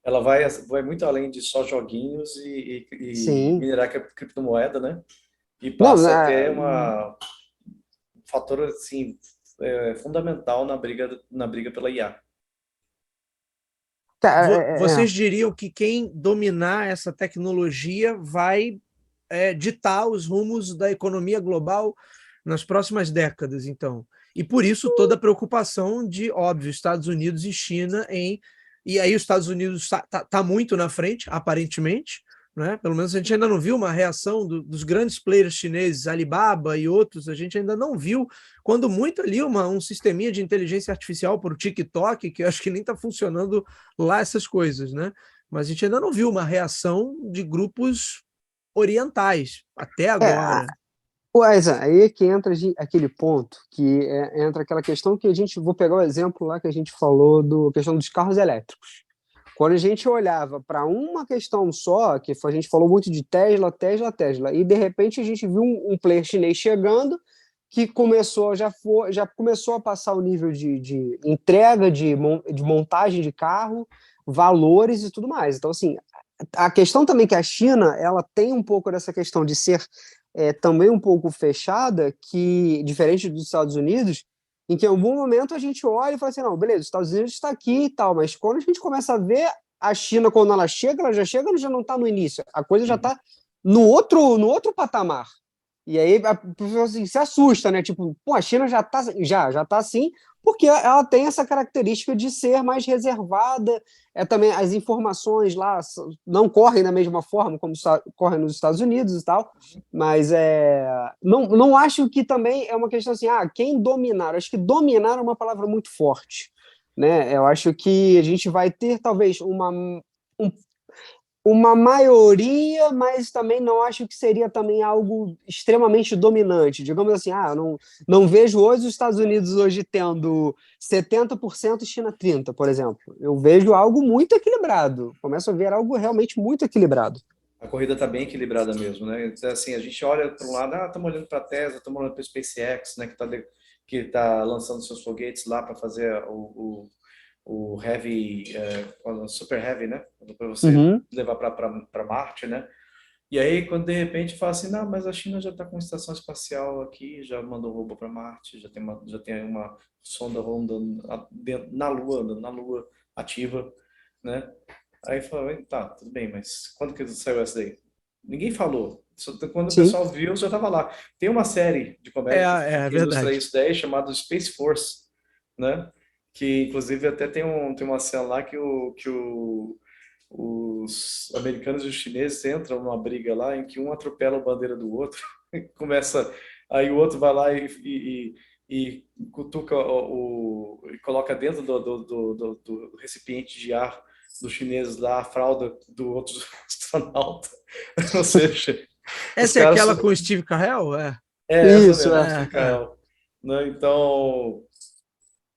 Ela vai muito além de só joguinhos e Sim. minerar criptomoeda, né? E Não, passa a ter um fator assim, fundamental na briga pela IA. Vocês diriam que quem dominar essa tecnologia vai ditar os rumos da economia global nas próximas décadas, então. E por isso toda a preocupação de, óbvio, Estados Unidos e China em. E aí os Estados Unidos está muito na frente, aparentemente, né? Pelo menos a gente ainda não viu uma reação dos grandes players chineses, Alibaba e outros, a gente ainda não viu, quando muito ali um sisteminha de inteligência artificial para o TikTok, que eu acho que nem está funcionando lá essas coisas, né? Mas a gente ainda não viu uma reação de grupos orientais, até agora. Aí é que entra aquele ponto, que entra aquela questão que vou pegar o exemplo lá que a gente falou da questão dos carros elétricos. Quando a gente olhava para uma questão só, a gente falou muito de Tesla, Tesla, Tesla, e de repente a gente viu um player chinês chegando que já começou a passar o nível de entrega, de montagem de carro, valores e tudo mais. Então, assim, a questão também que a China ela tem um pouco dessa questão de ser também um pouco fechada, que diferente dos Estados Unidos, em que em algum momento a gente olha e fala assim, não, beleza, os Estados Unidos está aqui e tal, mas quando a gente começa a ver a China, quando ela já chega, ela já não está no início, a coisa já está no outro patamar. E aí a pessoa assim, se assusta, né? Tipo, pô, a China já tá assim, porque ela tem essa característica de ser mais reservada, também as informações lá não correm da mesma forma como correm nos Estados Unidos e tal, mas não acho que também é uma questão assim, quem dominar? Acho que dominar é uma palavra muito forte, né? Eu acho que a gente vai ter talvez uma maioria, mas também não acho que seria também algo extremamente dominante. Digamos assim, não vejo hoje os Estados Unidos hoje tendo 70% e China 30%, por exemplo. Eu vejo algo muito equilibrado. Começo a ver algo realmente muito equilibrado. A corrida está bem equilibrada mesmo, né? Então, assim, a gente olha para um lado, estamos olhando para a Tesla, estamos olhando para a SpaceX, né, que tá lançando seus foguetes lá para fazer o Heavy, Super Heavy, né? Para você levar para Marte, né? E aí, quando de repente fala assim, não, mas a China já está com estação espacial aqui, já mandou robô para Marte, já tem uma sonda rondando na Lua ativa, né? Aí fala, tá, tudo bem, mas quando que saiu essa daí? Ninguém falou. Quando o Sim. pessoal viu, já estava lá. Tem uma série de comédia que ilustra isso daí, chamada Space Force, né? Que inclusive até tem uma cena lá que os americanos e os chineses entram numa briga lá em que um atropela a bandeira do outro, aí o outro vai lá e cutuca e coloca dentro do recipiente de ar dos chineses lá a fralda do outro astronauta. Ou seja, essa é aquela com o Steve Carell? Essa Isso, mesmo, Steve Carell. Né? Então,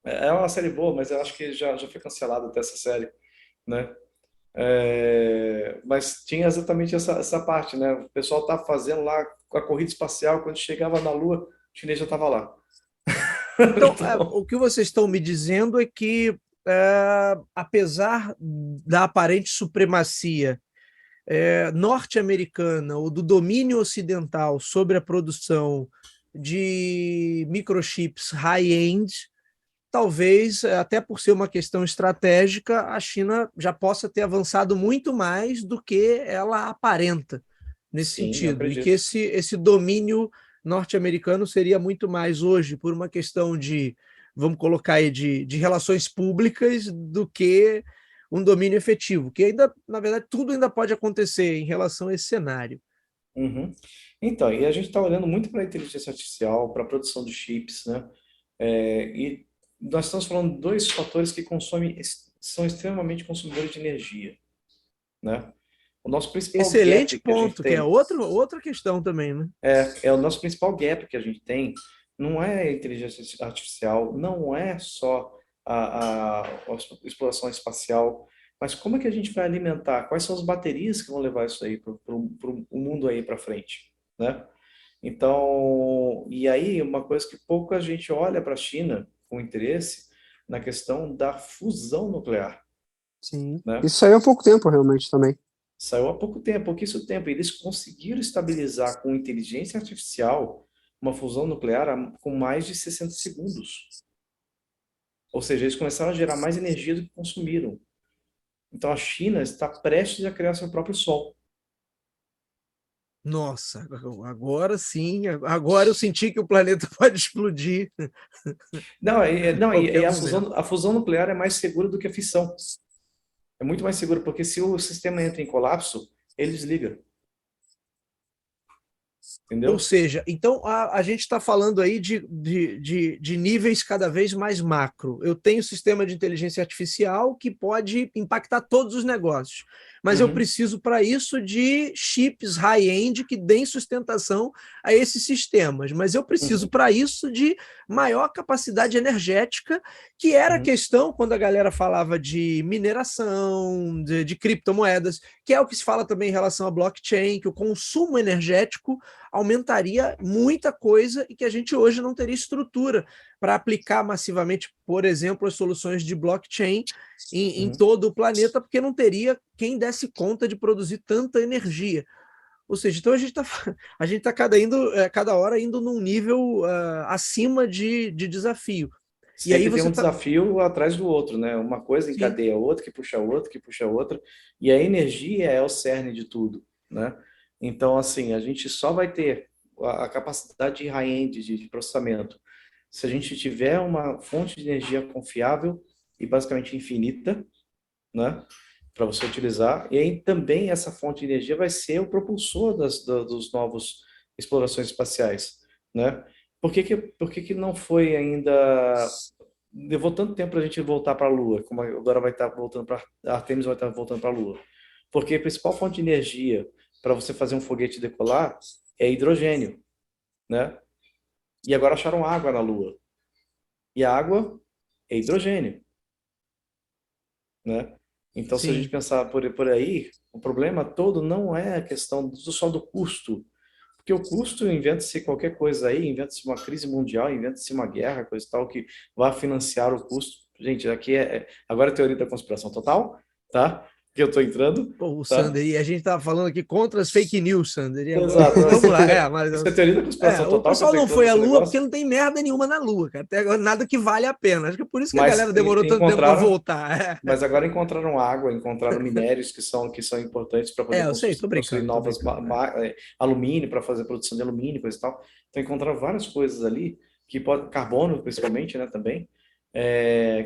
é uma série boa, mas eu acho que já foi cancelada até essa série, né? Mas tinha exatamente essa parte, né? O pessoal tá fazendo lá com a corrida espacial, quando chegava na Lua, o chinês já estava lá. Então, o que vocês estão me dizendo é que, apesar da aparente supremacia norte-americana ou do domínio ocidental sobre a produção de microchips high-end, talvez, até por ser uma questão estratégica, a China já possa ter avançado muito mais do que ela aparenta nesse Sim, eu sentido, e que acredito. esse domínio norte-americano seria muito mais hoje por uma questão de, vamos colocar aí, de relações públicas do que um domínio efetivo, que ainda, na verdade, tudo ainda pode acontecer em relação a esse cenário. Uhum. Então, e a gente está olhando muito para a inteligência artificial, para a produção de chips, né? E nós estamos falando de dois fatores que consomem, são extremamente consumidores de energia, né? O nosso principal Excelente gap que a gente ponto, que é tem outra questão também, né? é o nosso principal gap que a gente tem não é a inteligência artificial, não é só a exploração espacial, mas como é que a gente vai alimentar? Quais são as baterias que vão levar isso aí para o mundo aí para frente, né? Então, e aí uma coisa que pouca gente olha para a China com interesse na questão da fusão nuclear, Sim. né? Isso saiu há pouco tempo, realmente, também. Saiu há pouco tempo, pouquíssimo tempo. E eles conseguiram estabilizar com inteligência artificial uma fusão nuclear com mais de 60 segundos. Ou seja, eles começaram a gerar mais energia do que consumiram. Então a China está prestes a criar seu próprio sol. Nossa, agora sim, agora eu senti que o planeta pode explodir Não, a não, qualquer e momento. a fusão nuclear é mais segura do que a fissão. É muito mais segura, porque se o sistema entra em colapso, ele desliga. Ou Entendeu? seja, então a gente está falando aí de níveis cada vez mais macro. Eu tenho sistema de inteligência artificial que pode impactar todos os negócios, mas eu Uhum, preciso para isso de chips high-end que deem sustentação a esses sistemas. Mas eu preciso uhum, para isso de maior capacidade energética, que era a uhum, questão quando a galera falava de mineração, de criptomoedas, que é o que se fala também em relação a blockchain, que o consumo energético aumentaria muita coisa e que a gente hoje não teria estrutura para aplicar massivamente, por exemplo, as soluções de blockchain em uhum. todo o planeta, porque não teria quem desse conta de produzir tanta energia. Ou seja, então a gente tá cada hora indo num nível acima de desafio. E aí Sempre tem você um está. desafio atrás do outro, né? Uma coisa Sim. encadeia a outra, que puxa a outra, que puxa a outra, e a energia é o cerne de tudo, né? Então, assim, a gente só vai ter a capacidade high-end de processamento se a gente tiver uma fonte de energia confiável e basicamente infinita, né? Para você utilizar. E aí também essa fonte de energia vai ser o propulsor dos novos explorações espaciais, né? Por que que não foi ainda levou tanto tempo para a gente voltar para a Lua, como agora vai estar voltando para a Artemis vai estar voltando para a Lua? Porque a principal fonte de energia para você fazer um foguete decolar é hidrogênio, né? E agora acharam água na Lua. E a água é hidrogênio, né? Então, se a gente Sim. pensar por aí, o problema todo não é a questão só do custo, porque o custo inventa-se qualquer coisa aí, inventa-se uma crise mundial, inventa-se uma guerra, coisa e tal, que vai financiar o custo. Gente, aqui agora é teoria da conspiração total, tá? Que eu estou entrando, Pô, o tá? Sander, e a gente estava falando aqui contra as fake news, Sander, e agora Exato. vamos lá. Mas Isso é teoria da conspiração o total que eu pessoal estou não entrando foi à nesse Lua porque negócio, não tem merda nenhuma na Lua, cara. Até agora nada que vale a pena. Acho que é por isso que a mas galera demorou tanto tempo para encontraram, voltar. mas agora encontraram água, encontraram minérios que são importantes para poder Eu sei, tô construir brincando, tô novas brincando. alumínio para fazer produção de alumínio, coisa e tal. Então encontraram várias coisas ali que pode carbono principalmente, né, também,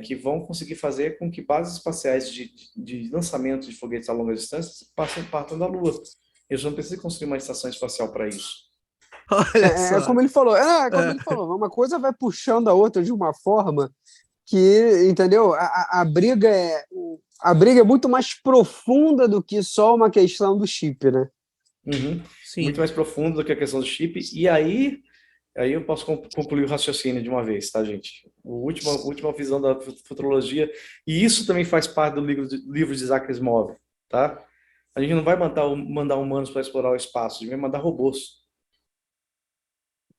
que vão conseguir fazer com que bases espaciais de lançamento de foguetes a longa distância partam da Lua. Eles não precisam construir uma estação espacial para isso. Olha É só. como ele falou, como É, ele falou, uma coisa vai puxando a outra de uma forma que, entendeu? A briga é muito mais profunda do que só uma questão do chip, né? Uhum. Muito sim. mais profundo do que a questão do chip. E aí eu posso concluir o raciocínio de uma vez, tá, gente? A última visão da futurologia, e isso também faz parte do livro de Isaac Asimov, tá? A gente não vai mandar humanos para explorar o espaço, a gente vai mandar robôs.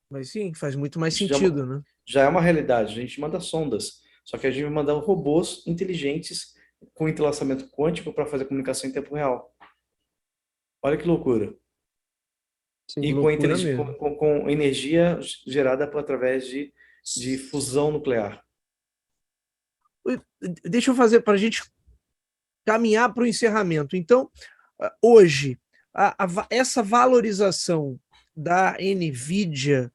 Mas sim, faz muito mais Isso sentido, né? já é uma realidade, a gente manda sondas, só que a gente vai mandar robôs inteligentes com entrelaçamento quântico para fazer comunicação em tempo real. Olha que loucura. Sim. E com, Loucura mesmo. com energia gerada através de fusão nuclear. deixa eu fazer para a gente caminhar para o encerramento. Então, hoje, essa valorização da NVIDIA,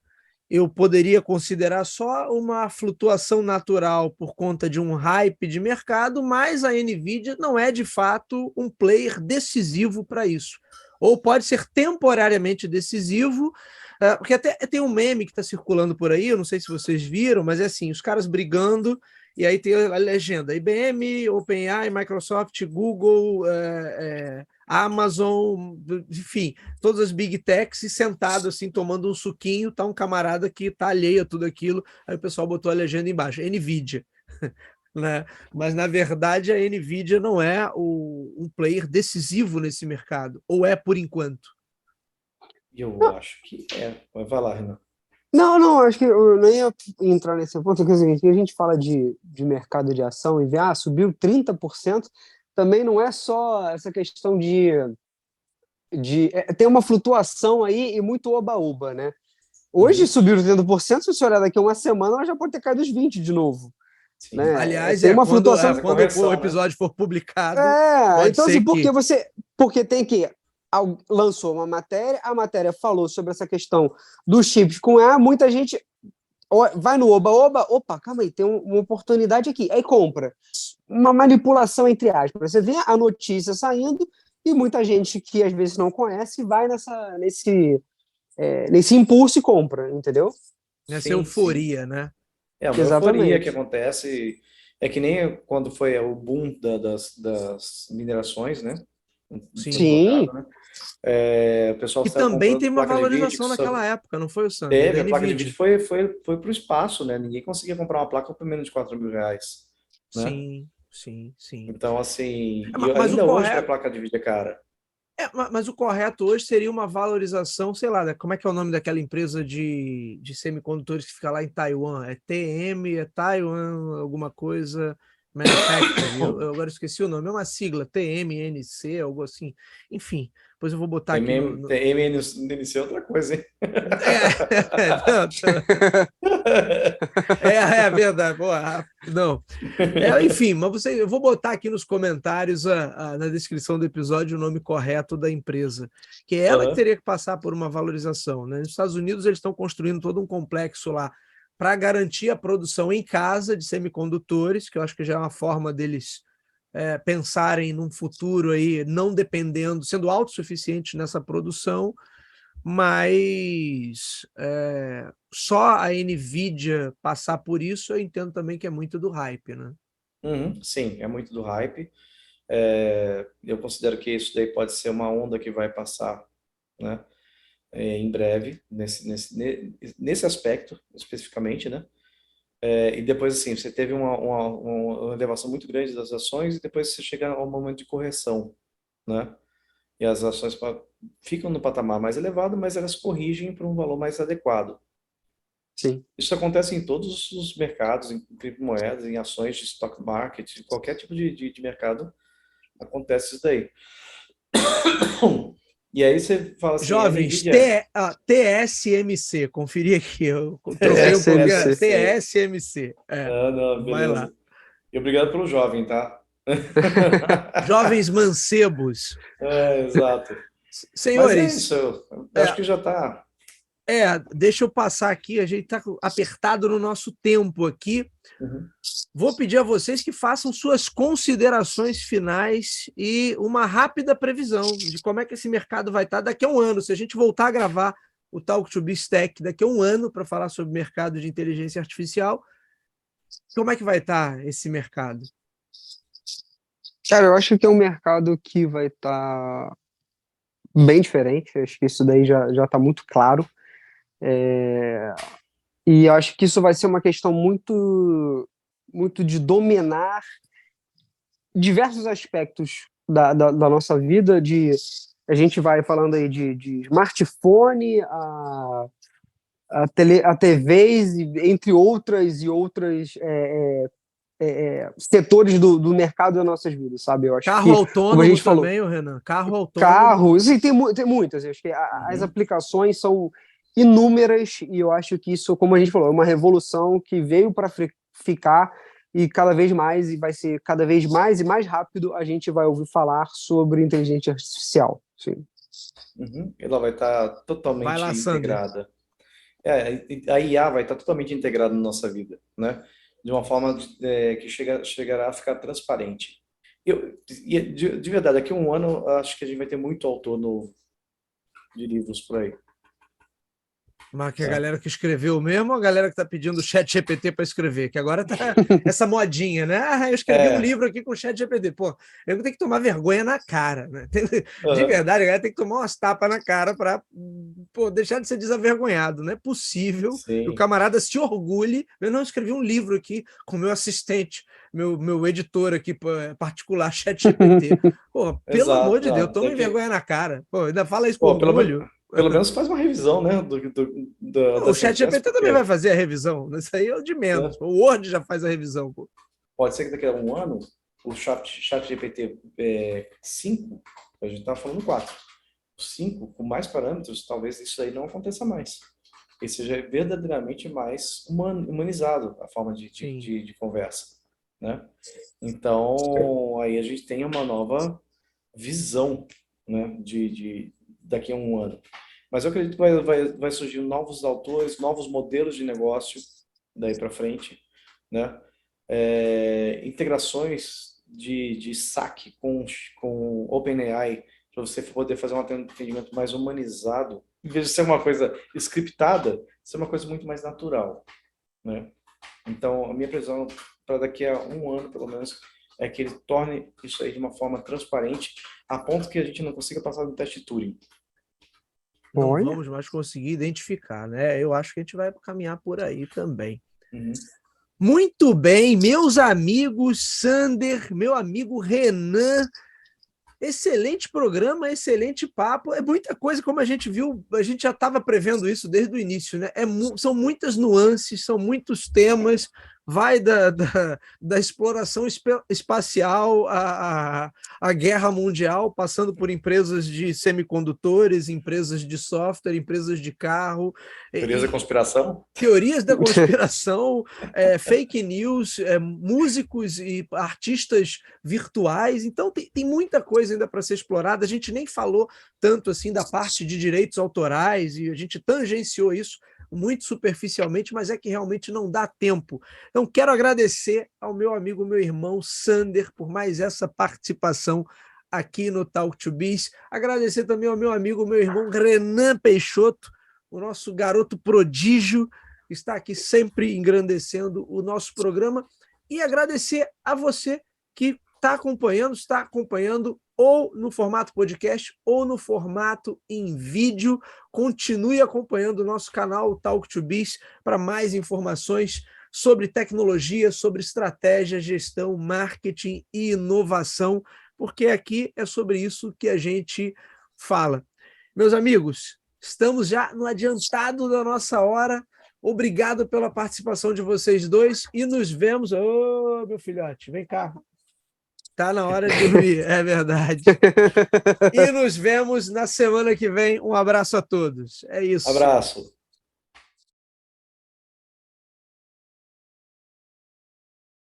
eu poderia considerar só uma flutuação natural por conta de um hype de mercado, mas a NVIDIA não é, de fato, um player decisivo para isso. Ou pode ser temporariamente decisivo, porque até tem um meme que está circulando por aí, eu não sei se vocês viram, mas é assim, os caras brigando, e aí tem a legenda, IBM, OpenAI, Microsoft, Google, Amazon, enfim, todas as big techs, e sentado assim, tomando um suquinho, tá um camarada que tá alheio a tudo aquilo, aí o pessoal botou a legenda embaixo, NVIDIA. Né? Mas, na verdade, a NVIDIA não é um player decisivo nesse mercado, ou é por enquanto? Eu acho que é. Vai lá, Renan. Não, acho que eu nem ia entrar nesse ponto, que é o seguinte, a gente fala de mercado de ação e vê, subiu 30%, também não é só essa questão tem uma flutuação aí e muito oba-oba, né? Hoje subiu 30%, se você olhar daqui a uma semana, ela já pode ter caído os 20% de novo. Sim. Né? Aliás, tem uma flutuação. Quando correção, o episódio for publicado, então ser assim, que... porque tem que lançou uma matéria, a matéria falou sobre essa questão dos chips com A, muita gente vai no oba-oba, opa, calma aí, tem uma oportunidade aqui, aí compra. Uma manipulação entre aspas. Você vê a notícia saindo e muita gente que às vezes não conhece vai nesse impulso e compra, entendeu? Nessa Sim, euforia, né? É uma euforia que acontece, é que nem quando foi o boom das minerações, né? Sim. Colocado, né? O pessoal E estava também comprando tem uma placa de vídeo. valorização naquela época, não foi, Sandro? Teve, a placa de vídeo foi para o espaço, né? Ninguém conseguia comprar uma placa por menos de R$ 4.000, né? Sim. Então, assim, e Mas o ainda hoje a correto... placa de vídeo é cara. Mas o correto hoje seria uma valorização, sei lá, como é que é o nome daquela empresa de semicondutores que fica lá em Taiwan? É TM, é Taiwan, alguma coisa, Manufacturing, eu agora esqueci o nome, é uma sigla, TMNC, algo assim. Enfim, depois eu vou botar aqui no... TMNC é outra coisa, hein? É verdade. Boa, não. Enfim, mas eu vou botar aqui nos comentários, na descrição do episódio, o nome correto da empresa, que é ela que teria que passar por uma valorização. Né? Nos Estados Unidos, eles estão construindo todo um complexo lá para garantir a produção em casa de semicondutores, que eu acho que já é uma forma deles pensarem num futuro aí, não dependendo, sendo autossuficientes nessa produção, mas só a NVIDIA passar por isso, eu entendo também que é muito do hype, né? Sim, é muito do hype. Eu considero que isso daí pode ser uma onda que vai passar, né, em breve, nesse aspecto, especificamente, né? E depois, assim, você teve uma elevação muito grande das ações e depois você chega ao momento de correção, né? E as ações ficam no patamar mais elevado, mas elas corrigem para um valor mais adequado. Sim. Isso acontece em todos os mercados, em criptomoedas, em ações de stock market, em qualquer tipo de mercado, acontece isso daí. E aí você fala assim, Jovens, NVIDIA... TSMC, conferi aqui, eu troquei um pouquinho, TSMC. Não, Vai lá. beleza. E obrigado pelo jovem, tá? Jovens mancebos. Exato. Senhores... Mas é isso, eu acho que já está... deixa eu passar aqui, a gente está apertado no nosso tempo aqui. Vou pedir a vocês que façam suas considerações finais e uma rápida previsão de como é que esse mercado vai estar daqui a um ano. Se a gente voltar a gravar o Talk to Biz Tech daqui a um ano para falar sobre o mercado de inteligência artificial, como é que vai estar esse mercado? Cara, eu acho que é um mercado que vai estar bem diferente. Acho que isso daí já está muito claro. E acho que isso vai ser uma questão muito, muito de dominar diversos aspectos da nossa vida. A gente vai falando aí de smartphone, a TVs, entre outras setores do mercado das nossas vidas, sabe? Eu acho carro que, autônomo como a gente falou, também, Renan. Carro autônomo. Carros, e tem muitas. Eu acho que as aplicações são inúmeras e eu acho que isso, como a gente falou, é uma revolução que veio para ficar. e cada vez mais, e vai ser cada vez mais e mais rápido, a gente vai ouvir falar sobre inteligência artificial. Sim. Ela vai estar Vai totalmente lá, Sander. integrada. A IA vai estar totalmente integrada na nossa vida, né? De uma forma que chegará a ficar transparente. De verdade, daqui a um ano, acho que a gente vai ter muito autor novo de livros por aí. Mas que a galera que escreveu mesmo, ou a galera que está pedindo o chat GPT para escrever, que agora tá essa modinha, né? Ah, eu escrevi um livro aqui com o chat GPT. Pô, eu tenho que tomar vergonha na cara, né? De verdade, a galera tem que tomar umas tapas na cara para deixar de ser desavergonhado. Não é possível que o camarada se orgulhe. Eu não escrevi um livro aqui com meu assistente, meu editor aqui particular, chat GPT. Pô, pelo amor de Deus, toma vergonha na cara. Pô, ainda fala isso com orgulho. Pelo menos faz uma revisão, né? O ChatGPT também vai fazer a revisão. Isso aí é o de menos. O Word já faz a revisão. Pô. Pode ser que daqui a um ano o ChatGPT 5, a gente está falando 4. O 5, com mais parâmetros, talvez isso aí não aconteça mais. Ele seja verdadeiramente mais humanizado a forma de conversa, né? Então, aí a gente tem uma nova visão, né? Daqui a um ano. Mas eu acredito que vai surgir novos autores, novos modelos de negócio daí para frente, né? Integrações de saque com OpenAI, para você poder fazer um atendimento mais humanizado, em vez de ser uma coisa scriptada, ser uma coisa muito mais natural, né? Então, a minha previsão para daqui a um ano, pelo menos, é que ele torne isso aí de uma forma transparente, a ponto que a gente não consiga passar no teste Turing. Não vamos mais conseguir identificar, né? Eu acho que a gente vai caminhar por aí também. Muito bem, meus amigos Sander, meu amigo Renan, excelente programa, excelente papo, é muita coisa, como a gente viu, a gente já estava prevendo isso desde o início, né? São muitas nuances, são muitos temas, vai da exploração espacial à guerra mundial, passando por empresas de semicondutores, empresas de software, empresas de carro. Teorias da conspiração? Teorias da conspiração, fake news, músicos e artistas virtuais. Então, tem muita coisa ainda para ser explorada. A gente nem falou tanto assim da parte de direitos autorais, e a gente tangenciou isso muito superficialmente, mas é que realmente não dá tempo. Então, quero agradecer ao meu amigo, meu irmão Sander, por mais essa participação aqui no Talk to Biz. Agradecer também ao meu amigo, meu irmão Renan Peixoto, o nosso garoto prodígio, que está aqui sempre engrandecendo o nosso programa. E agradecer a você que está acompanhando ou no formato podcast ou no formato em vídeo. Continue acompanhando o nosso canal Talk to Biz para mais informações sobre tecnologia, sobre estratégia, gestão, marketing e inovação, porque aqui é sobre isso que a gente fala. Meus amigos, estamos já no adiantado da nossa hora. Obrigado pela participação de vocês dois e nos vemos. Ô, meu filhote, vem cá. Tá na hora de dormir, é verdade. E nos vemos na semana que vem. Um abraço a todos. É isso. Abraço.